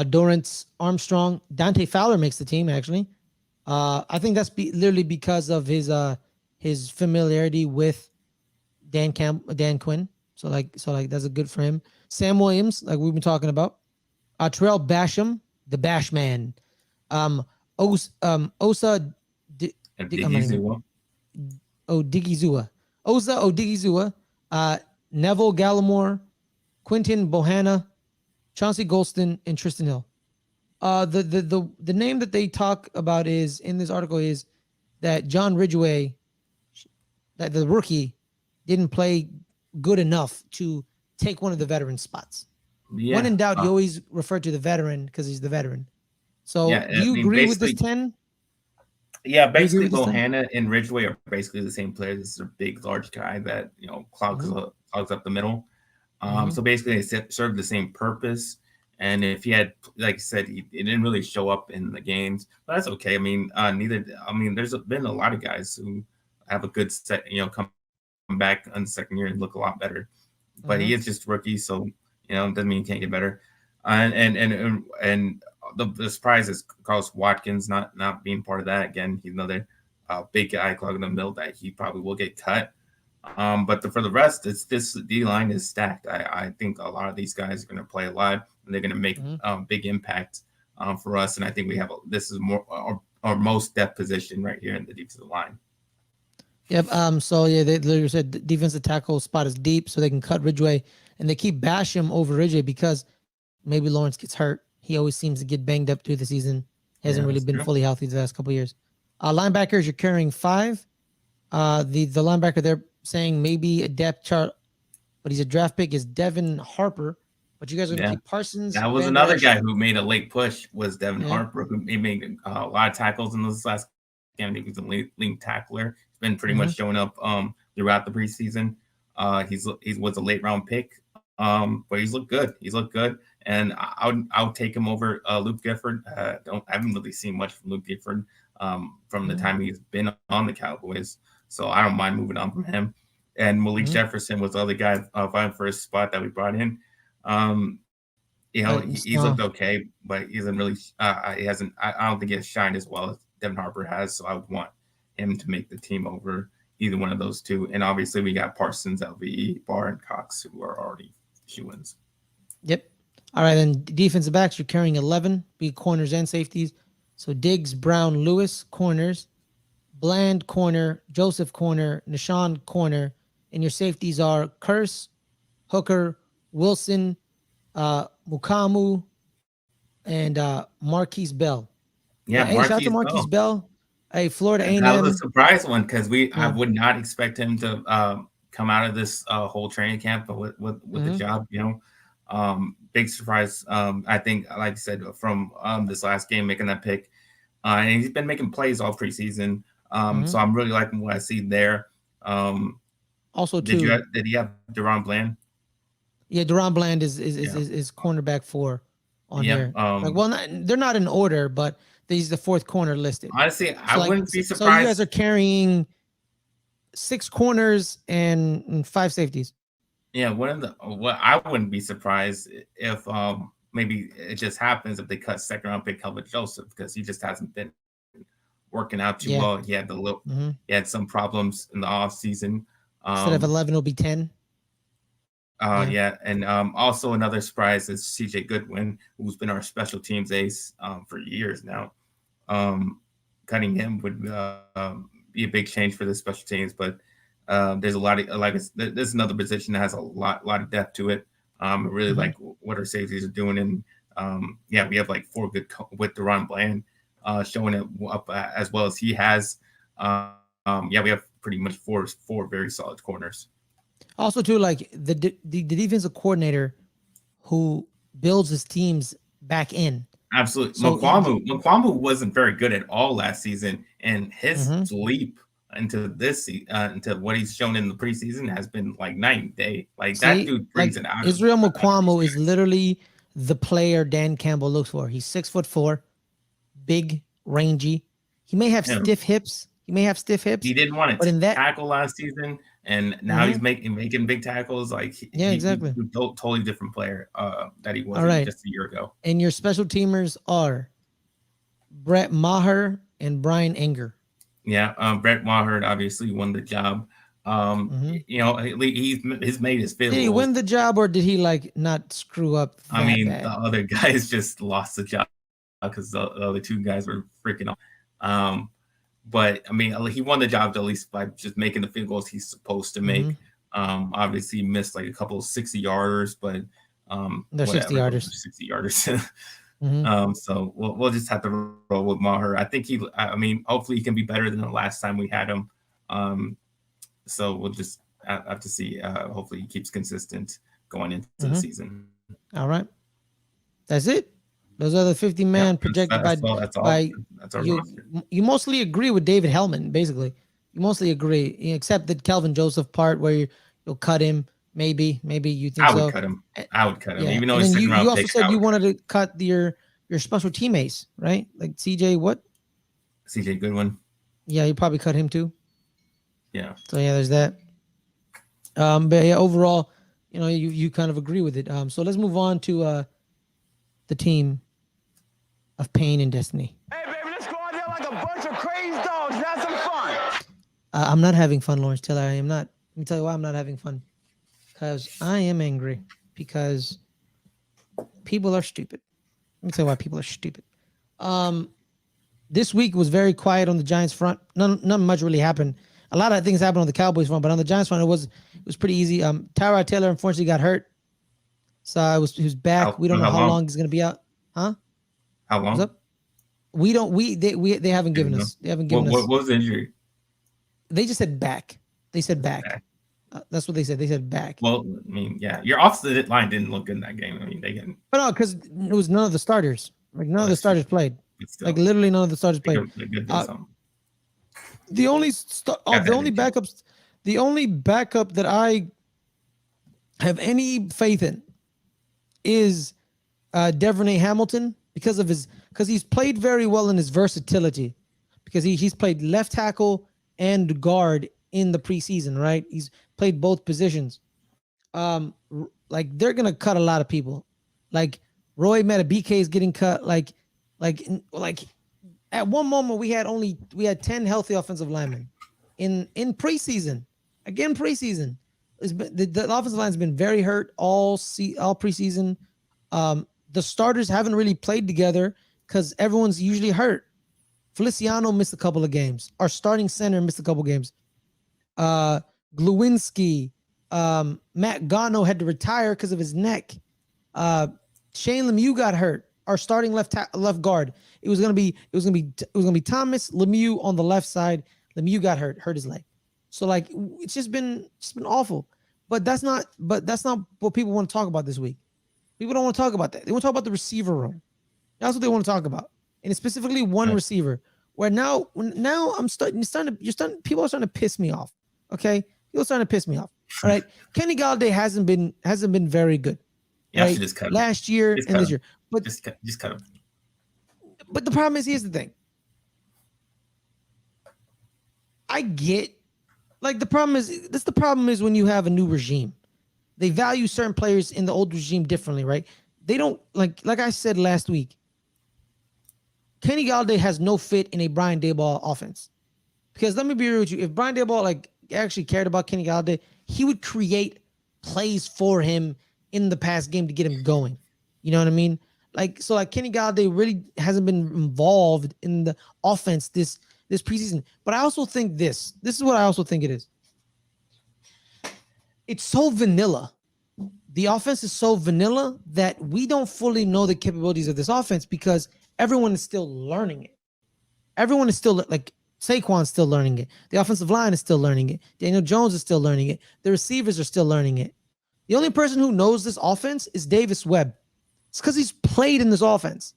Dorrance Armstrong, Dante Fowler makes the team actually. I think that's literally because of his familiarity with Dan Quinn. So that's a good for him. Sam Williams, like we've been talking about. Terrell Basham, the Bash Man. Osa And I'm not Diggy's even, one. Odigizua. Osa Odigizua. Neville Gallimore, Quinton Bohanna, Chauncey Golston, and Tristan Hill. The name that they talk about is in this article is that John Ridgway, that the rookie, didn't play good enough to take one of the veteran spots. When in doubt, you always refer to the veteran because he's the veteran. So, Yeah, do you agree with this 10? Yeah, Do you agree basically with this 10? Bohanna and Ridgway are basically the same players. This is a big, large guy that clogs up the middle. So basically, they serve the same purpose. And if he had, like I said, he didn't really show up in the games, but that's okay. I mean, there's been a lot of guys who have a good set, come back on the second year and look a lot better. But he is just rookie, so it doesn't mean he can't get better. And the surprise is Carlos Watkins not being part of that. Again, he's another big guy clogging the middle that he probably will get cut. But for the rest, this D line is stacked. I think a lot of these guys are going to play a lot, and they're going to make big impact for us. And I think this is more our most depth position right here in the defensive line. Yep. So yeah, they literally said the defensive tackle spot is deep, so they can cut Ridgway, and they keep Basham over Ridgway because maybe Lawrence gets hurt. He always seems to get banged up through the season. He hasn't really been fully healthy the last couple of years. Linebackers, you're carrying 5. The linebacker they're saying maybe a depth chart, but he's a draft pick, is Devin Harper. But you guys are going to keep Parsons. That was another guy who made a late push, was Devin Harper, who made a lot of tackles in this last game. He was a leading tackler. He's been pretty much showing up throughout the preseason. He was a late round pick, but he's looked good. And I would take him over Luke Gifford. I haven't really seen much from Luke Gifford from the time he's been on the Cowboys, so I don't mind moving on from him. And Malik Jefferson was the other guy vying for his spot that we brought in. He's looked okay, but he hasn't really. He hasn't. I don't think he has shined as well as Devin Harper has. So I would want him to make the team over either one of those two. And obviously, we got Parsons, LVE, Barr, and Cox, who are already shoo-ins. Yep. All right, then defensive backs, you're carrying 11, be corners and safeties. So Diggs, Brown, Lewis, corners. Bland, corner. Joseph, corner. Nishan, corner. And your safeties are Curse, Hooker, Wilson, Mukamu, and Marquise Bell. Yeah, shout out to Marquise Bell. Hey, Florida A&M. That was a surprise one because I would not expect him to come out of this whole training camp with the job. Big surprise. I think, like I said, from this last game, making that pick, and he's been making plays all preseason. So I'm really liking what I see there. Also, did he have Deron Bland? Yeah, Deron Bland is cornerback 4 on here. They're not in order, but he's the 4th corner listed. Honestly, I wouldn't be surprised. So you guys are carrying 6 corners and 5 safeties. Yeah, I wouldn't be surprised if maybe it just happens if they cut 2nd round pick Kelvin Joseph because he just hasn't been working out too well. He had he had some problems in the off season. Instead of 11, it'll be 10. And also another surprise is CJ Goodwin, who's been our special teams ace for years now. Cutting him would be a big change for the special teams, but there's a lot of there's another position that has a lot of depth to it. I really like what our safeties are doing, and we have like 4 good with Deron Bland showing it up as well as he has. We have pretty much four very solid corners. Also, too, like the defensive coordinator who builds his teams back in. Absolutely. So Muthana wasn't very good at all last season, and his leap into into what he's shown in the preseason has been like night and day. That dude brings it out. Israel Muthana is literally the player Dan Campbell looks for. He's 6'4", big, rangy. He may have him. stiff hips. He may have stiff hips. He didn't want but to in that, tackle last season, and now he's making big tackles. Like exactly. he's a totally different player that he was All right. just a year ago. And your special teamers are Brett Maher and Brian Enger. Yeah, Brett Maher obviously won the job. You know, he's made his field Did he goals. win the job, or did he like not screw up that I mean, bad? the other guys just lost the job because the other two guys were freaking off. But I mean, he won the job at least by just making the field goals he's supposed to make. Obviously, he missed like a couple of 60-yarders, but they're 60-yarders. 60-yarders. So we'll just have to roll with Maher. I mean, hopefully he can be better than the last time we had him. So we'll just have to see. Hopefully he keeps consistent going into the season. All right, that's it. Those are the 50-man projected that's all you mostly agree with David Hellman, basically. You mostly agree, except the Kelvin Joseph part where you'll cut him. Maybe you think I so. would cut him. I would cut him, Yeah. even though and he's you also picks, said you wanted to cut your special teammates, right? Like CJ, what? CJ Goodwin. Yeah, you probably cut him too. Yeah. So yeah, there's that. But yeah, overall, you know, you kind of agree with it. So let's move on to the team of Pain and Destiny. Hey, baby, let's go out there like a bunch of crazy dogs and have some fun. I'm not having fun, Lawrence Taylor. I am not. Let me tell you why I'm not having fun. Because I am angry. Because people are stupid. Let me tell you why people are stupid. This week was very quiet on the Giants front. None much really happened. A lot of things happened on the Cowboys front, but on the Giants front, it was pretty easy. Tyrod Taylor unfortunately got hurt, so he was back. We don't know how long he's gonna be out. Huh? How long? What's up? We don't. They haven't given us. They haven't given us. What was the injury? They just said back. They said back. That's what they said. They said back. Well, I mean, yeah, your offensive line didn't look good in that game. I mean, they didn't. But no, because it was none of the starters. Like none of the starters played. Still, like literally none of the starters played. The only backups, the only backup that I have any faith in is Devernay Hamilton because he's played very well in his versatility, because he's played left tackle and guard in the preseason, right? He's played both positions. Like they're gonna cut a lot of people. Like Roy Metabike is getting cut. Like at one moment we had 10 healthy offensive linemen in preseason. Again, preseason. The offensive line's been very hurt all preseason. The starters haven't really played together because everyone's usually hurt. Feliciano missed a couple of games. Our starting center missed a couple of games. Glowinski, Matt Gano had to retire because of his neck. Shane Lemieux got hurt. Our starting left guard. It was gonna be Thomas Lemieux on the left side. Lemieux got hurt his leg. So like it's just been awful. But that's not what people want to talk about this week. People don't want to talk about that. They want to talk about the receiver room. That's what they want to talk about. And it's specifically one receiver. Where now people are starting to piss me off. Okay? People are starting to piss me off. All right. Kenny Galladay hasn't been very good. Yeah, right? just cut him. Last year and this year. But just cut him. But the problem is, here's the thing. I get, like, the problem is when you have a new regime. They value certain players in the old regime differently, right? They don't, like I said last week, Kenny Galladay has no fit in a Brian Daboll offense. Because let me be real with you, if Brian Daboll like actually cared about Kenny Galladay, he would create plays for him in the past game to get him going. You know what I mean? Like, so like Kenny Galladay really hasn't been involved in the offense this preseason. But I also think this is what I also think it is. It's so vanilla. The offense is so vanilla that we don't fully know the capabilities of this offense because everyone is still learning it. Everyone is still, like, Saquon's still learning it. The offensive line is still learning it. Daniel Jones is still learning it. The receivers are still learning it. The only person who knows this offense is Davis Webb. It's because he's played in this offense.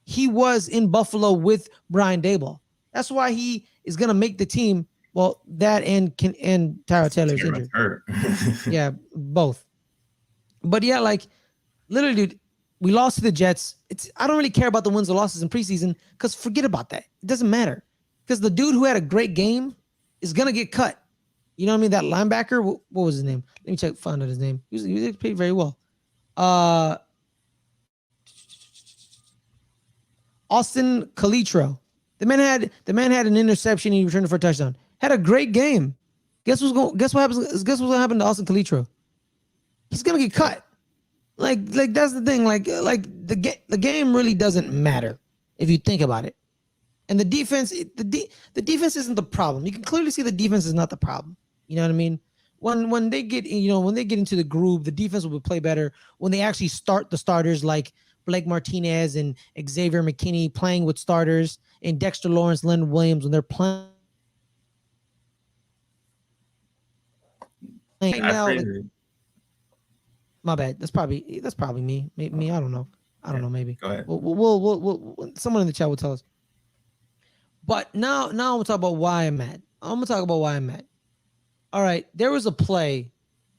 He was in Buffalo with Brian Daboll. That's why he is going to make the team. Well, that and Tyrod Taylor's injured. Yeah, both. But yeah, like, literally, dude, we lost to the Jets. I don't really care about the wins or losses in preseason because forget about that. It doesn't matter. because the dude who had a great game is gonna get cut. You know what I mean? That linebacker, what was his name? Let me check, find out his name. He was paid very well. Austin Calitro. The man had an interception. He returned it for a touchdown. Had a great game. Guess what happens? Guess what's gonna happen to Austin Calitro? He's gonna get cut. Like that's the thing. Like the game really doesn't matter if you think about it. And the defense, the defense isn't the problem. You can clearly see the defense is not the problem. You know what I mean? When they get into the groove, the defense will play better. When they actually start the starters like Blake Martinez and Xavier McKinney playing with starters and Dexter Lawrence, Leonard Williams, when they're playing now. My bad. That's probably me. Me. I don't know. I don't know. Maybe. Go ahead. We'll someone in the chat will tell us. But now I'm gonna talk about why I'm mad. All right, there was a play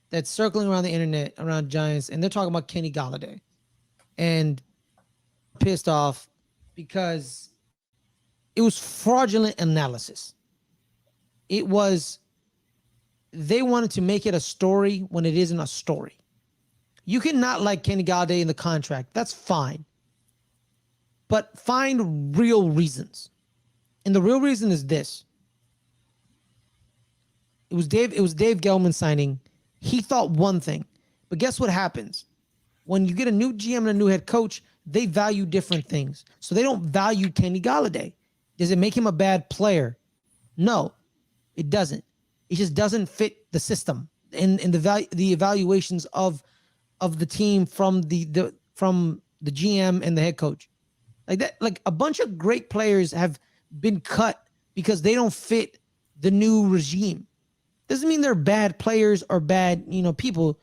that's circling around the internet around Giants, and they're talking about Kenny Golladay, and pissed off because it was fraudulent analysis. They wanted to make it a story when it isn't a story. You cannot like Kenny Golladay in the contract. That's fine. But find real reasons. And the real reason is this. It was Dave Gettleman signing. He thought one thing. But guess what happens? When you get a new GM and a new head coach, they value different things. So they don't value Kenny Golladay. Does it make him a bad player? No, it doesn't. It just doesn't fit the system and the evaluations of the team from the GM and the head coach. Like that, like a bunch of great players have been cut because they don't fit the new regime. Doesn't mean they're bad players or bad, people.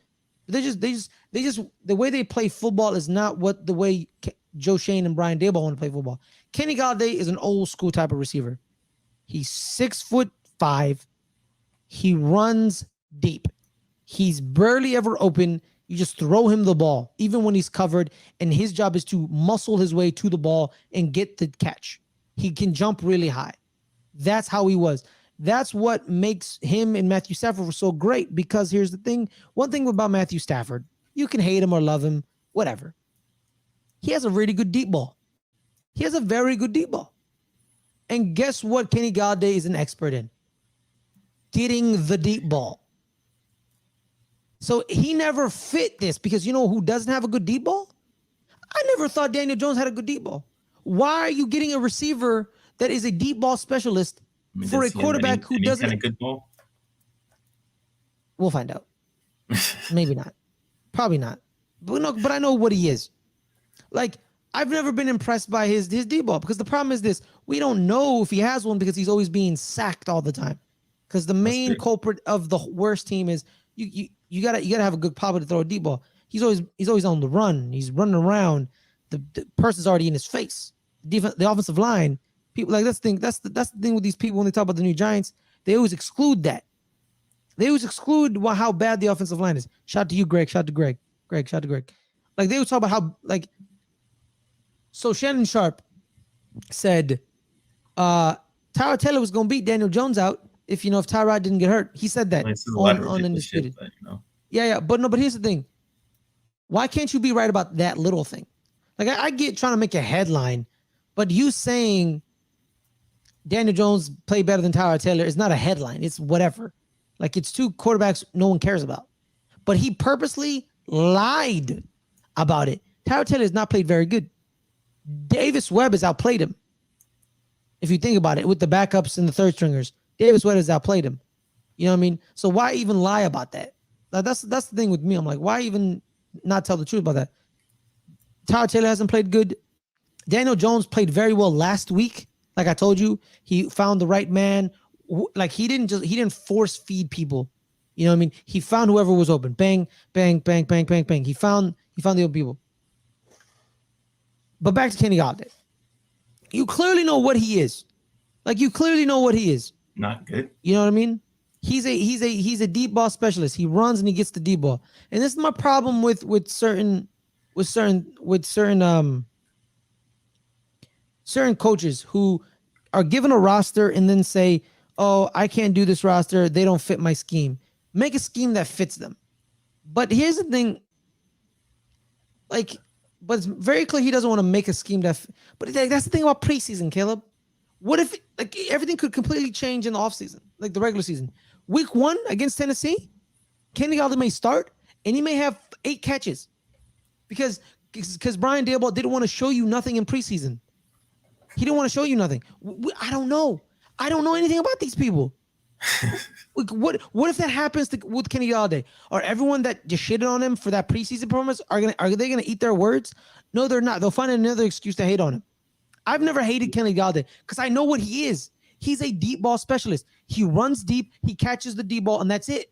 They just the way they play football is not what the way Joe Shane and Brian Daboll want to play football. Kenny Golladay is an old school type of receiver. He's 6'5". He runs deep. He's barely ever open. You just throw him the ball, even when he's covered, and his job is to muscle his way to the ball and get the catch. He can jump really high. That's how he was. That's what makes him and Matthew Stafford so great, because here's the thing. One thing about Matthew Stafford, you can hate him or love him, whatever. He has a really good deep ball. He has a very good deep ball. And guess what Kenny Golladay is an expert in? Getting the deep ball. So he never fit this, because you know who doesn't have a good deep ball? I never thought Daniel Jones had a good deep ball. Why are you getting a receiver that is a deep ball specialist for a quarterback who doesn't have a good ball? We'll find out. Maybe not. Probably not. But I know what he is. Like, I've never been impressed by his deep ball, because the problem is this. We don't know if he has one because he's always being sacked all the time. Because the main culprit of the worst team is you gotta have a good popper to throw a deep ball. He's always on the run. He's running around. The person's already in his face. The offensive line, people like that's the thing. That's the thing with these people when they talk about the new Giants. They always exclude that. They always exclude how bad the offensive line is. Shout out to you, Greg. Shout out to Greg. Shout out to Greg. Like they always talk about how So Shannon Sharp said Tyrod Taylor was gonna beat Daniel Jones out if Tyrod didn't get hurt. He said that on Undisputed. Yeah. But here's the thing. Why can't you be right about that little thing? Like I get trying to make a headline, but you saying Daniel Jones played better than Tyrod Taylor is not a headline. It's whatever. Like it's two quarterbacks no one cares about. But he purposely lied about it. Tyrod Taylor has not played very good. Davis Webb has outplayed him. If you think about it, with the backups and the third stringers, Davis Webb has outplayed him. You know what I mean? So why even lie about that? That's the thing with me. I'm like, why even not tell the truth about that? Tyrod Taylor hasn't played good. Daniel Jones played very well last week. Like I told you, he found the right man. Like he didn't force feed people. You know what I mean? He found whoever was open. Bang, bang, bang, bang, bang, bang. He found the open people. But back to Kenny Golladay. You clearly know what he is. Like you clearly know what he is. Not good. You know what I mean? He's a deep ball specialist. He runs and he gets the deep ball. And this is my problem with certain coaches who are given a roster and then say, "Oh, I can't do this roster. They don't fit my scheme." Make a scheme that fits them. But here's the thing, like, but it's very clear he doesn't want to make a scheme that. But that's the thing about preseason, Caleb. What if like everything could completely change in the offseason, like the regular season? Week 1 against Tennessee, Kenny Galladay may start and he may have 8 catches because Brian Daboll didn't want to show you nothing in preseason. He didn't want to show you nothing. I don't know. I don't know anything about these people. What if that happens with Kenny Galladay? Or everyone that just shitted on him for that preseason performance are they gonna eat their words? No, they're not. They'll find another excuse to hate on him. I've never hated Kenny Galladay because I know what he is. He's a deep ball specialist. He runs deep, he catches the deep ball, and that's it.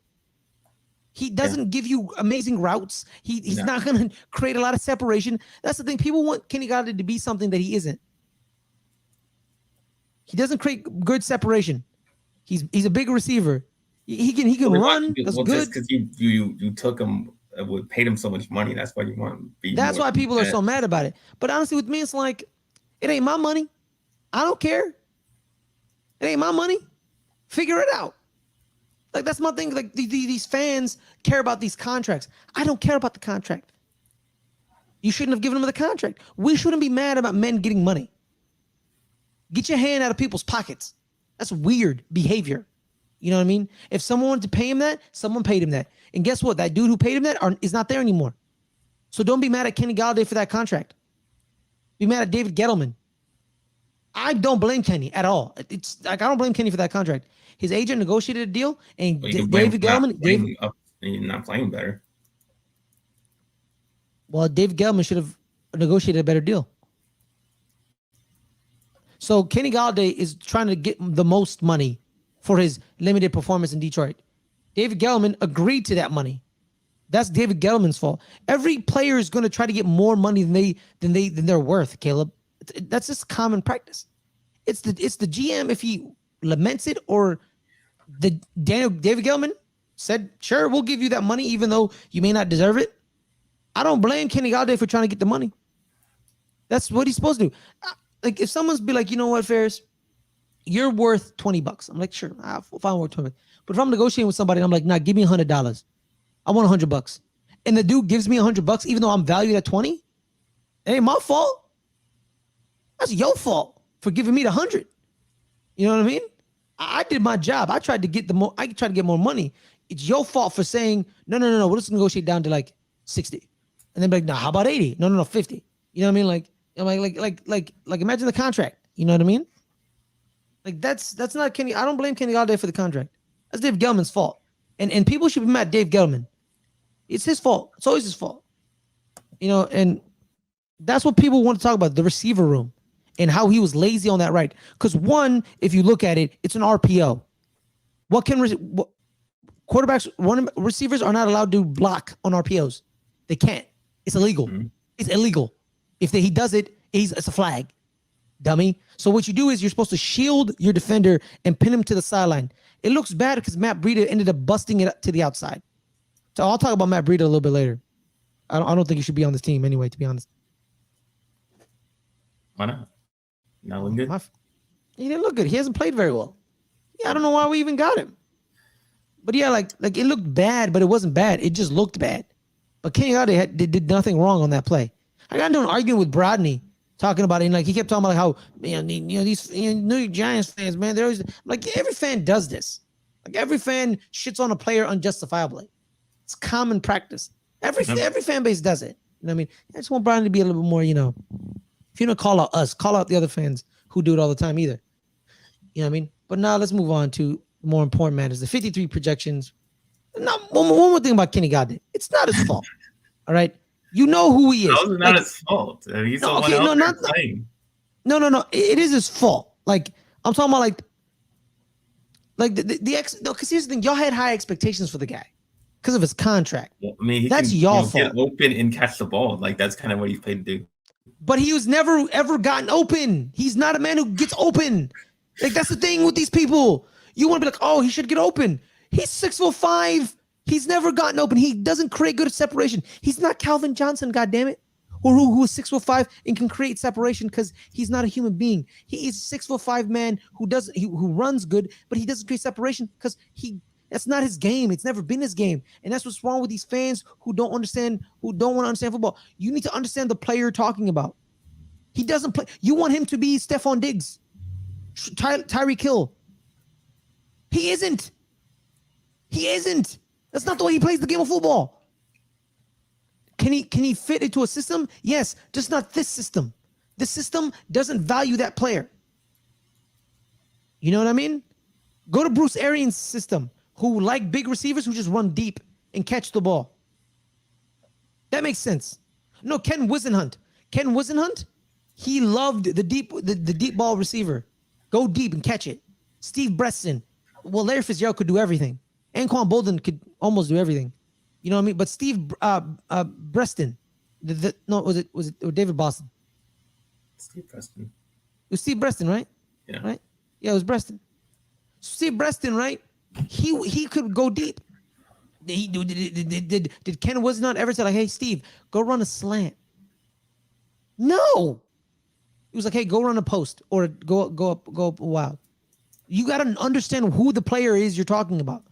He doesn't give you amazing routes. He's not gonna create a lot of separation. That's the thing. People want Kenny Galladay to be something that he isn't. He doesn't create good separation. He's a big receiver. He can run. That's good. Because you took him, paid him so much money. That's why you want to be. That's why people are so mad about it. But honestly, with me, it's like it ain't my money. I don't care. It ain't my money. Figure it out. Like that's my thing. Like these fans care about these contracts. I don't care about the contract. You shouldn't have given him the contract. We shouldn't be mad about men getting money. Get your hand out of people's pockets. That's weird behavior. You know what I mean? If someone wanted to pay him that, someone paid him that. And guess what? That dude who paid him that is not there anymore. So don't be mad at Kenny Galladay for that contract. Be mad at David Gettleman. I don't blame Kenny at all. It's like I don't blame Kenny for that contract. His agent negotiated a deal, and David Gettleman. You're not playing better. Well, David Gettleman should have negotiated a better deal. So Kenny Galladay is trying to get the most money for his limited performance in Detroit. David Gettleman agreed to that money. That's David Gettleman's fault. Every player is going to try to get more money than they're worth, Caleb. That's just common practice. It's the GM if he laments it or David Gettleman said, "Sure, we'll give you that money even though you may not deserve it." I don't blame Kenny Galladay for trying to get the money. That's what he's supposed to do. Like if someone's be like, "You know what, Ferris, you're worth $20." I'm like, "Sure, if I'm worth $20." But if I'm negotiating with somebody, and I'm like, "Nah, give me $100. I want $100." And the dude gives me $100, even though I'm valued at 20. It ain't my fault. That's your fault for giving me the 100. You know what I mean? I did my job. I tried to get more money. It's your fault for saying, no. We'll just negotiate down to like 60. And then be like, "Nah, how about 80? No, 50. You know what I mean? Like imagine the contract. You know what I mean? Like that's not Kenny. I don't blame Kenny Galladay for the contract. That's Dave Gettleman's fault. And people should be mad at Dave Gettleman. It's his fault. It's always his fault. You know, and that's what people want to talk about, the receiver room and how he was lazy on that right. Because one, if you look at it, it's an RPO. Receivers are not allowed to block on RPOs. They can't. It's illegal. Mm-hmm. It's illegal. If he does it, it's a flag, dummy. So what you do is you're supposed to shield your defender and pin him to the sideline. It looks bad because Matt Breida ended up busting it up to the outside. So I'll talk about Matt Breida a little bit later. I don't think he should be on this team anyway, to be honest. Why not? Not looking good. He didn't look good. He hasn't played very well. Yeah, I don't know why we even got him. But yeah, like it looked bad, but it wasn't bad. It just looked bad. But Kenny Galladay did nothing wrong on that play. I got into an argument with Brodney talking about it, and like he kept talking about how these New York Giants fans, man, they're always like every fan does this. Like every fan shits on a player unjustifiably. It's common practice. Every fan base does it. You know what I mean? I just want Brodney to be a little bit more, if you don't call out us, call out the other fans who do it all the time either. You know what I mean? But now let's move on to more important matters. The 53 projections. Now, one more thing about Kenny Galladay. It's not his fault. All right? You know who he is. No, it's not his fault. He's the one out there playing. No. It is his fault. Like, I'm talking about because here's the thing. Y'all had high expectations for the guy because of his contract. Well, I mean, that's y'all fault. Get open and catch the ball. Like, that's kind of what he's paid to do. But he was never, ever gotten open. He's not a man who gets open. Like, that's the thing with these people. You want to be like, oh, he should get open. He's 6'5". He's never gotten open. He doesn't create good separation. He's not Calvin Johnson, goddammit. or who is 6'5" and can create separation because he's not a human being. He is a 6'5" man who runs good, but he doesn't create separation because that's not his game. It's never been his game. And that's what's wrong with these fans who don't want to understand football. You need to understand the player you're talking about. He doesn't play. You want him to be Stephon Diggs, Tyreek Hill. He isn't. That's not the way he plays the game of football. Can he fit into a system? Yes, just not this system. This system doesn't value that player. You know what I mean? Go to Bruce Arians' system, who like big receivers who just run deep and catch the ball. That makes sense. No, Ken Wisenhunt, he loved the deep ball receiver. Go deep and catch it. Steve Breston. Well, Larry Fitzgerald could do everything. Anquan Bolden could almost do everything. You know what I mean? But Steve Breston. Was it David Boston? Steve Breston. It was Steve Breston, right? Yeah. Right? Yeah, it was Breston. Steve Breston, right? He could go deep. Did Ken Wisenhunt ever say like, hey, Steve, go run a slant? No. He was like, hey, go run a post or go up wild. You got to understand who the player is you're talking about.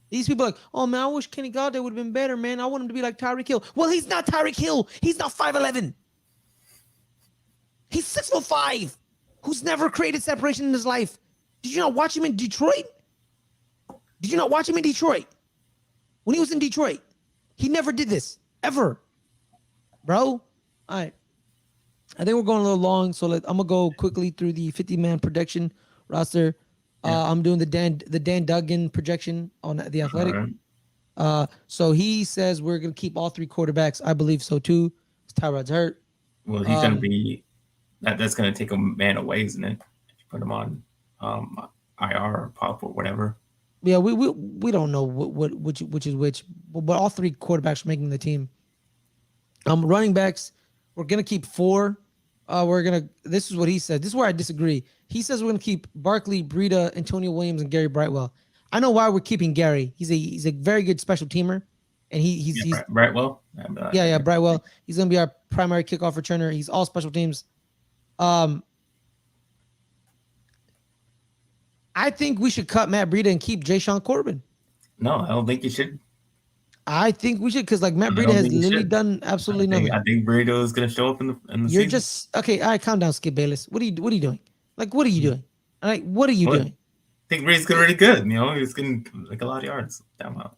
These people are like, oh, man, I wish Kenny Galladay would have been better, man. I want him to be like Tyreek Hill. Well, he's not Tyreek Hill. He's not 5'11". He's 6'5", who's never created separation in his life. Did you not watch him in Detroit? When he was in Detroit, he never did this, ever. Bro, all right. I think we're going a little long, so I'm going to go quickly through the 50-man projection roster. I'm doing the Dan Duggan projection on The Athletic. Right. So he says we're going to keep all three quarterbacks. I believe so, too. Tyrod's hurt. Well, he's going to be that's going to take a man away, isn't it? If you put him on IR or PUP or whatever. Yeah, we don't know which is which, but all three quarterbacks are making the team. Running backs, we're gonna keep four. This is what he said. This is where I disagree. He says we're gonna keep Barkley, Breida, Antonio Williams, and Gary Brightwell. I know why we're keeping Gary. He's a very good special teamer, and he's Brightwell. Yeah, Brightwell. He's gonna be our primary kickoff returner. He's all special teams. I think we should cut Matt Breida and keep Jayshon Corbin. No, I don't think you should. I think we should because like Matt Breida has literally done absolutely nothing. I think Breida is going to show up in the You're season. just okay. All right, calm down, Skip Bayless. What are you doing? Like, what are you doing? All right, what are you doing? I think Breid's really good. You know, he's getting like a lot of yards down out.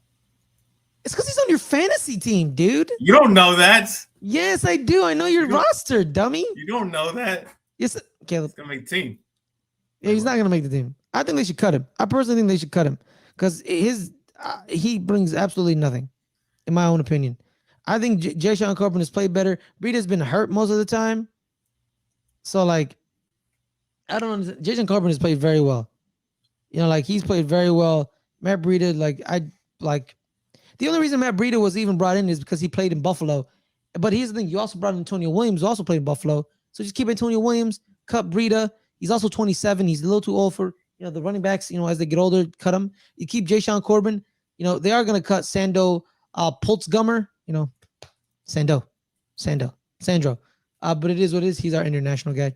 It's because he's on your fantasy team, dude. You don't know that. Yes, I do. I know your roster, dummy. You don't know that. Yes, Caleb. He's going to make the team. Yeah, he's not gonna make the team. I think they should cut him. I personally think they should cut him because he brings absolutely nothing, in my own opinion. I think Jayshon Corbin has played better. Breida's been hurt most of the time, so like, I don't understand. Jayshon Corbin has played very well. You know, like he's played very well. Matt Breida, the only reason Matt Breida was even brought in is because he played in Buffalo. But here's the thing: you also brought in Antonio Williams, who also played in Buffalo. So just keep Antonio Williams, cut Breida. He's also 27. He's a little too old for, the running backs, as they get older, cut him. You keep Jayshon Corbin. They are going to cut Sando Pultzgummer, Sandro. But it is what it is. He's our international guy.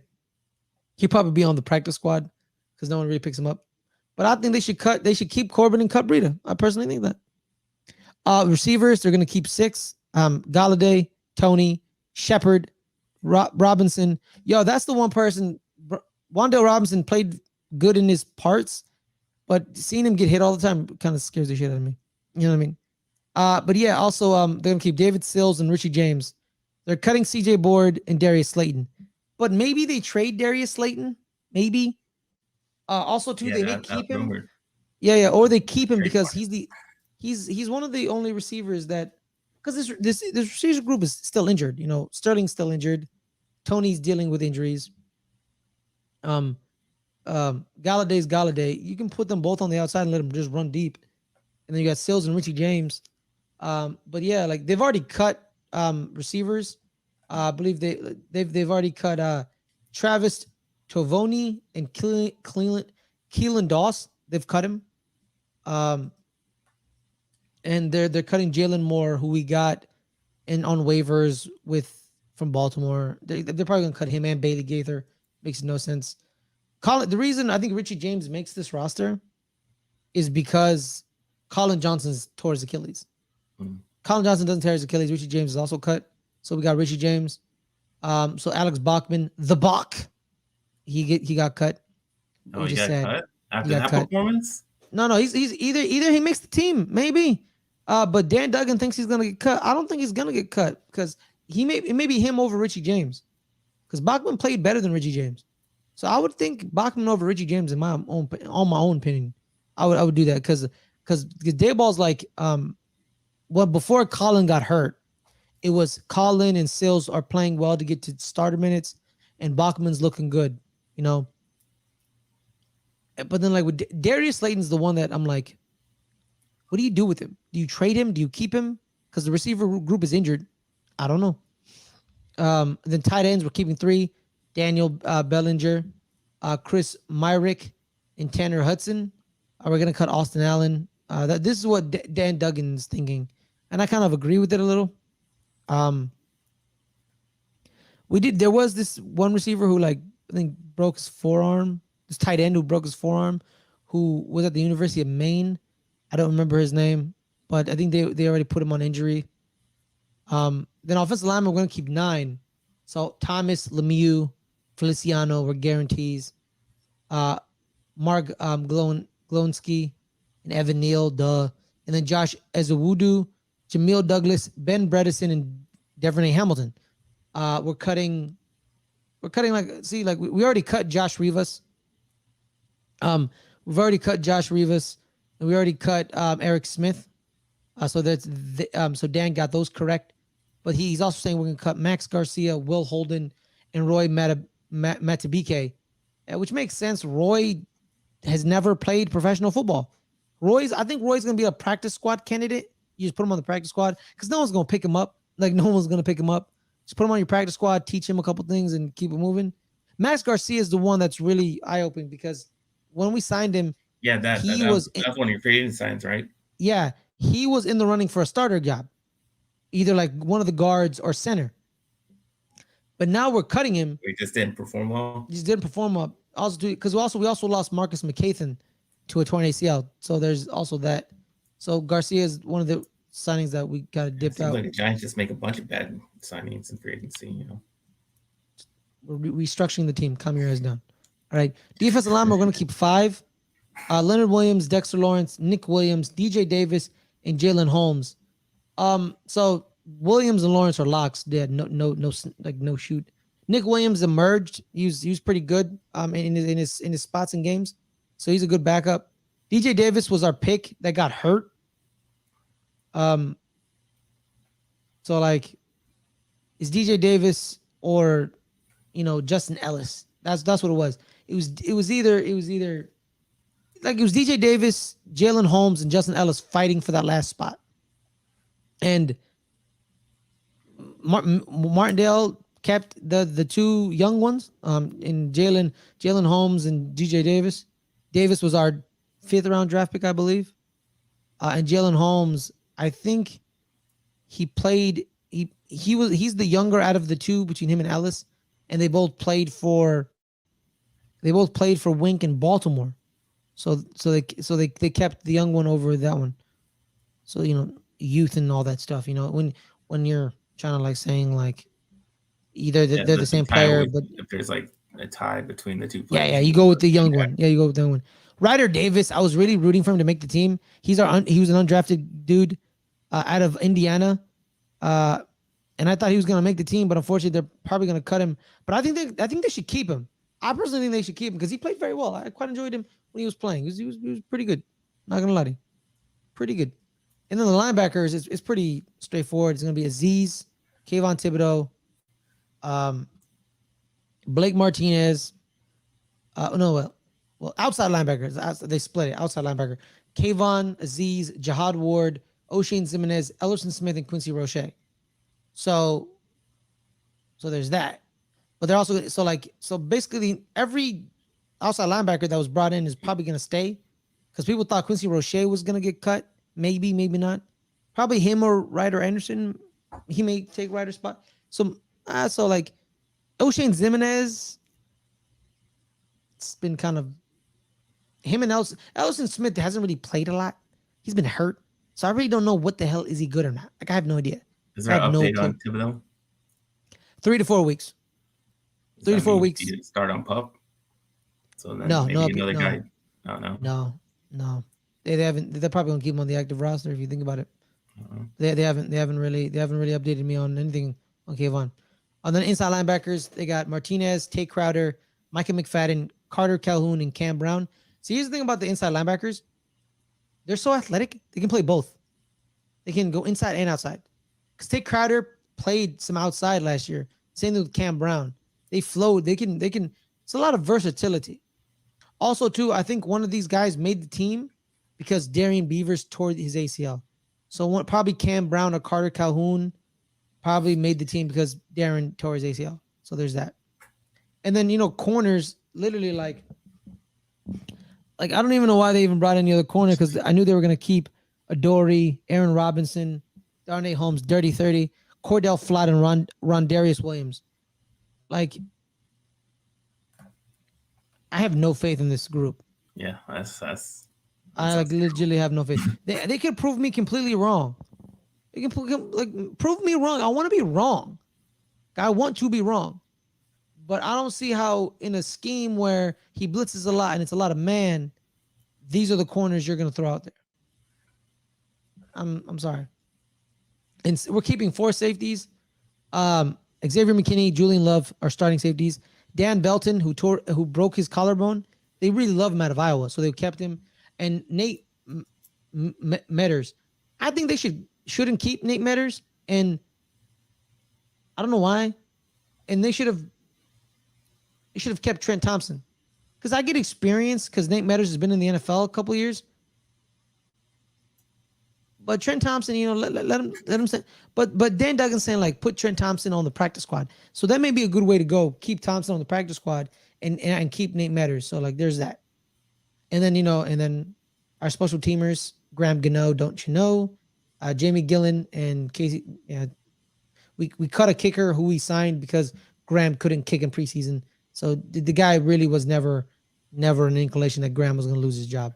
He'll probably be on the practice squad because no one really picks him up. But I think they should keep Corbin and cut Breida. I personally think that. Receivers, they're going to keep 6. Galladay, Tony, Shepard, Robinson. Yo, that's the one person. Wan'Dale Robinson played good in his parts, but seeing him get hit all the time kind of scares the shit out of me. You know what I mean? But yeah, also they're gonna keep David Sills and Richie James. They're cutting CJ Board and Darius Slayton, but maybe they trade Darius Slayton. Maybe. Also too, they may keep him. Rumored. Yeah, or they keep him because he's one of the only receivers that because this receiver group is still injured. Sterling's still injured. Tony's dealing with injuries. Galladay's Galladay. You can put them both on the outside and let them just run deep. And then you got Sills and Richie James. But yeah, like they've already cut receivers. I believe they've already cut Travis Tovoni and Keelan Doss. They've cut him. And they're cutting Jalen Moore, who we got on waivers from Baltimore. They're probably gonna cut him and Bailey Gaither. Makes no sense. The reason I think Richie James makes this roster is because Colin Johnson's tore his Achilles. Colin Johnson doesn't tear his Achilles. Richie James is also cut. So we got Richie James. So Alex Bachman, the Bach, he got cut. Oh, he got cut after that performance? No, he's either he makes the team, maybe. But Dan Duggan thinks he's gonna get cut. I don't think he's gonna get cut because it may be him over Richie James. Because Bachman played better than Richie James. So I would think Bachman over Richie James on my own opinion. I would do that because Dayball's like before Colin got hurt, it was Colin and Sills are playing well to get to starter minutes, and Bachman's looking good, you know. But then like with Darius Slayton's the one that I'm like, what do you do with him? Do you trade him? Do you keep him? Because the receiver group is injured. I don't know. Then tight ends, we're keeping 3. Daniel Bellinger, Chris Myrick, and Tanner Hudson. We're going to cut Austin Allen. This is what Dan Duggan's thinking. And I kind of agree with it a little. There was this one receiver who I think broke his forearm. This tight end who broke his forearm, who was at the University of Maine. I don't remember his name, but I think they already put him on injury. Then offensive lineman, we're going to keep 9. So Thomas, Lemieux, Feliciano were guarantees. Mark Glonski and Evan Neal, duh. And then Josh Ezewudu, Jamil Douglas, Ben Bredesen, and Devaney Hamilton. We're cutting we already cut Josh Rivas. We've already cut Josh Rivas, and we already cut Eric Smith. So Dan got those correct. But he's also saying we're going to cut Max Garcia, Will Holden, and Roy Matabike, which makes sense. Roy has never played professional football. I think Roy's going to be a practice squad candidate. You just put him on the practice squad because no one's going to pick him up. Like, no one's going to pick him up. Just put him on your practice squad, teach him a couple things, and keep it moving. Max Garcia is the one that's really eye-opening because when we signed him, that's one of your free signs, right? Yeah, he was in the running for a starter job, either like one of the guards or center. But now we're cutting him. He just didn't perform well. He just didn't perform well. Because we also lost Marcus McCathan to a torn ACL. So there's also that. So Garcia is one of the signings that we kind of dipped out. Like the Giants just make a bunch of bad signings in free agency, you know. We're restructuring the team. Calm your heads down. All right. Defensive line, we're going to keep 5. Leonard Williams, Dexter Lawrence, Nick Williams, DJ Davis, and Jalen Holmes. So Williams and Lawrence are locks. They had no shoot. Nick Williams emerged. He was pretty good in his spots in games. So he's a good backup. DJ Davis was our pick that got hurt. So like, is DJ Davis or Justin Ellis? That's what it was. It was either like it was DJ Davis, Jalen Holmes, and Justin Ellis fighting for that last spot. And Martindale kept the 2 young ones in Jalen Holmes and DJ Davis. Davis was our 5th round draft pick, I believe. And Jalen Holmes, I think he played. He's the younger out of the 2 between him and Ellis, and they both played for Wink in Baltimore. So they kept the young one over that one. So youth and all that stuff. When you're trying to saying either they're the same player, but if there's like a tie between the 2 players. Yeah, you go with the young one. Yeah, you go with the young one. Ryder Davis, I was really rooting for him to make the team. He was an undrafted dude out of Indiana, and I thought he was gonna make the team, but unfortunately, they're probably gonna cut him. But I think they should keep him. I personally think they should keep him because he played very well. I quite enjoyed him when he was playing. He was pretty good. Not gonna lie to you, pretty good. And then the linebackers, it's pretty straightforward. It's gonna be Aziz, Kayvon Thibodeau, Blake Martinez. Well, outside linebackers. They split it. Outside linebacker. Kayvon, Aziz, Jihad Ward, O'Shane Zimenez, Ellerson Smith, and Quincy Roche. So there's that. But they're also so basically every outside linebacker that was brought in is probably gonna stay because people thought Quincy Roche was gonna get cut. Maybe not. Probably him or Ryder Anderson. He may take Ryder's spot. So So like O'Shane Zimenez, it's been kind of him and Ellison Smith hasn't really played a lot. He's been hurt. So I really don't know what the hell is he good or not. Like I have no idea. Is there I an have no update clue. on Thibodeau? 3 to 4 weeks. Does 3 to that 4 mean weeks. he didn't start on pup? So then No, maybe no, another no. guy. I don't know. No. They haven't. They're probably gonna keep him on the active roster if you think about it. Uh-huh. They haven't really updated me on anything on Kayvon. On the inside linebackers, they got Martinez, Tate Crowder, Micah McFadden, Carter Calhoun, and Cam Brown. See, here's the thing about the inside linebackers. They're so athletic. They can play both. They can go inside and outside. Because Tate Crowder played some outside last year. Same thing with Cam Brown. They flowed. They can. It's a lot of versatility. Also, too, I think one of these guys made the team because Darian Beavers tore his ACL. So probably Cam Brown or Carter Calhoun probably made the team because Darren tore his ACL. So there's that. And then, corners, literally like I don't even know why they even brought any other corner because I knew they were going to keep Adoree, Aaron Robinson, Darnay Holmes, Dirty 30, Cordell Flott, and Rondarius Williams. Like, I have no faith in this group. Yeah, that's I legitimately have no faith. They could prove me completely wrong. They can prove me wrong. I want to be wrong. I want to be wrong. But I don't see how in a scheme where he blitzes a lot and it's a lot of man, these are the corners you're going to throw out there. I'm sorry. And we're keeping 4 safeties. Xavier McKinney, Julian Love are starting safeties. Dan Belton, who broke his collarbone, they really love him out of Iowa, so they kept him. And Nate Metters, I think they shouldn't keep Nate Metters, and I don't know why. And they should have kept Trent Thompson, because I get experience because Nate Metters has been in the NFL a couple of years. But Trent Thompson, let him say. But Dan Duggan's saying like put Trent Thompson on the practice squad, so that may be a good way to go. Keep Thompson on the practice squad and keep Nate Metters. So like there's that. And then our special teamers, Graham Gano, don't you know, Jamie Gillen and Casey. Yeah, we cut a kicker who we signed because Graham couldn't kick in preseason. So the guy really was never an inclination that Graham was going to lose his job.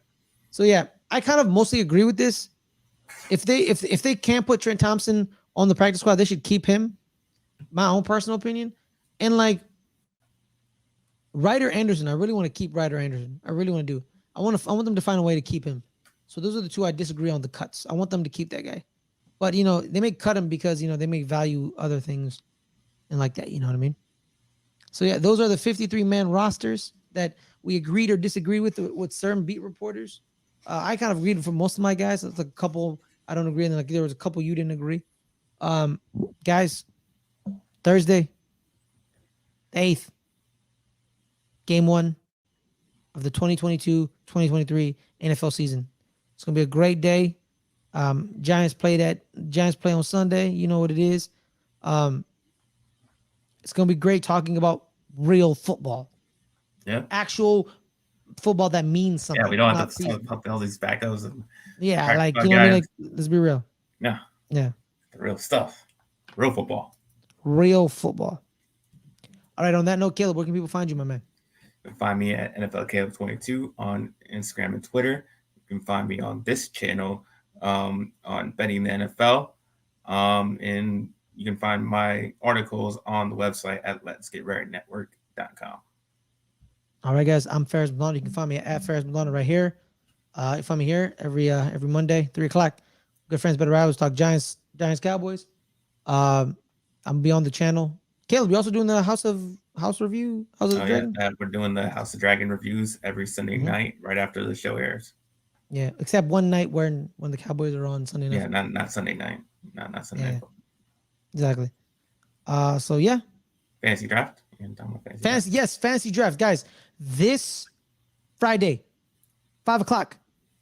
So yeah, I kind of mostly agree with this. If they can't put Trent Thompson on the practice squad, they should keep him. My own personal opinion. And like Ryder Anderson, I really want to keep Ryder Anderson. I really want to do. I want them to find a way to keep him. So those are the two I disagree on the cuts. I want them to keep that guy. But they may cut him because they may value other things and like that, you know what I mean? So yeah, those are the 53-man rosters that we agreed or disagreed with certain beat reporters. I kind of agreed for most of my guys. There's a couple I don't agree, and like there was a couple you didn't agree. Guys, Thursday, the 8th, game 1 of the 2022-2023 NFL season. It's gonna be a great day. Giants play on Sunday. You know what it is. It's gonna be great talking about real football. Yeah. Actual football that means something. Yeah, we don't have to talk about all these backups. Yeah, like what I mean. Like, let's be real. Yeah. Yeah. The real stuff. Real football. Real football. All right. On that note, Caleb, where can people find you, my man? You can find me at NFL Caleb 22 on Instagram and Twitter. You can find me on this channel on Betting the NFL. And you can find my articles on the website at letsgetreadynetwork.com. All right, guys. I'm Ferris Muthana. You can find me at Ferris Muthana right here. You find me here every Monday, 3:00. Good friends, better rivals, talk Giants, Cowboys. I'm beyond the channel. Caleb, you also doing the House review? Dragon? Yeah, we're doing the House of Dragon reviews every Sunday night right after the show airs. Yeah, except one night when the Cowboys are on Sunday night. Yeah, not Sunday night. Not Sunday night. Exactly. So yeah. Fantasy draft. Fantasy draft, guys. This Friday, 5:00.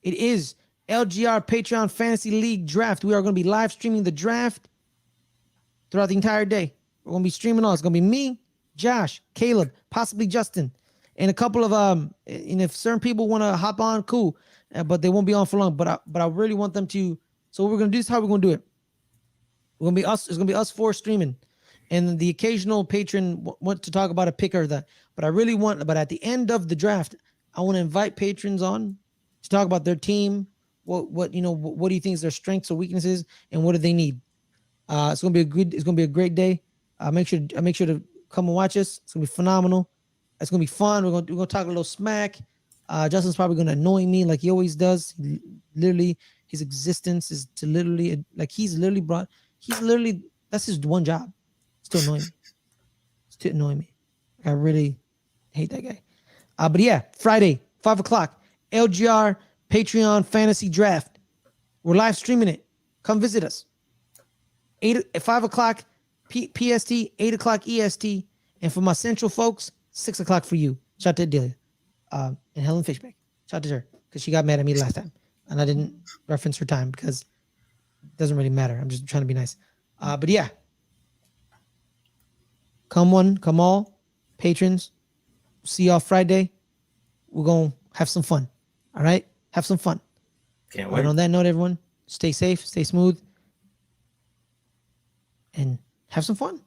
It is LGR Patreon Fantasy League Draft. We are going to be live streaming the draft throughout the entire day. We're going to be streaming all. It's going to be me, Josh, Caleb, possibly Justin, and a couple of and if certain people want to hop on, cool, but they won't be on for long. But I really want them to. So what we're going to do is how we're going to do it. We're going to be us. It's going to be us 4 streaming, and the occasional patron want to talk about a pick or that. But at the end of the draft, I want to invite patrons on to talk about their team. What do you think is their strengths or weaknesses, and what do they need? It's gonna be a great day. Make sure to come and watch us. It's gonna be phenomenal. It's gonna be fun. We're gonna talk a little smack. Justin's probably gonna annoy me like he always does. Literally, his existence is to literally that's his one job. It's to annoy me. It's to annoy me. I really hate that guy. But yeah, Friday, 5:00, LGR Patreon Fantasy Draft. We're live streaming it. Come visit us. 5:00 PST, 8:00 EST, and for my central folks, 6:00 for you. Shout out to Adelia and Helen Fishback. Shout out to her because she got mad at me last time, and I didn't reference her time because it doesn't really matter. I'm just trying to be nice. But yeah, come all, patrons. See y'all Friday. We're gonna have some fun. All right, have some fun. Can't wait. And on that note, everyone, stay safe, stay smooth, and have some fun.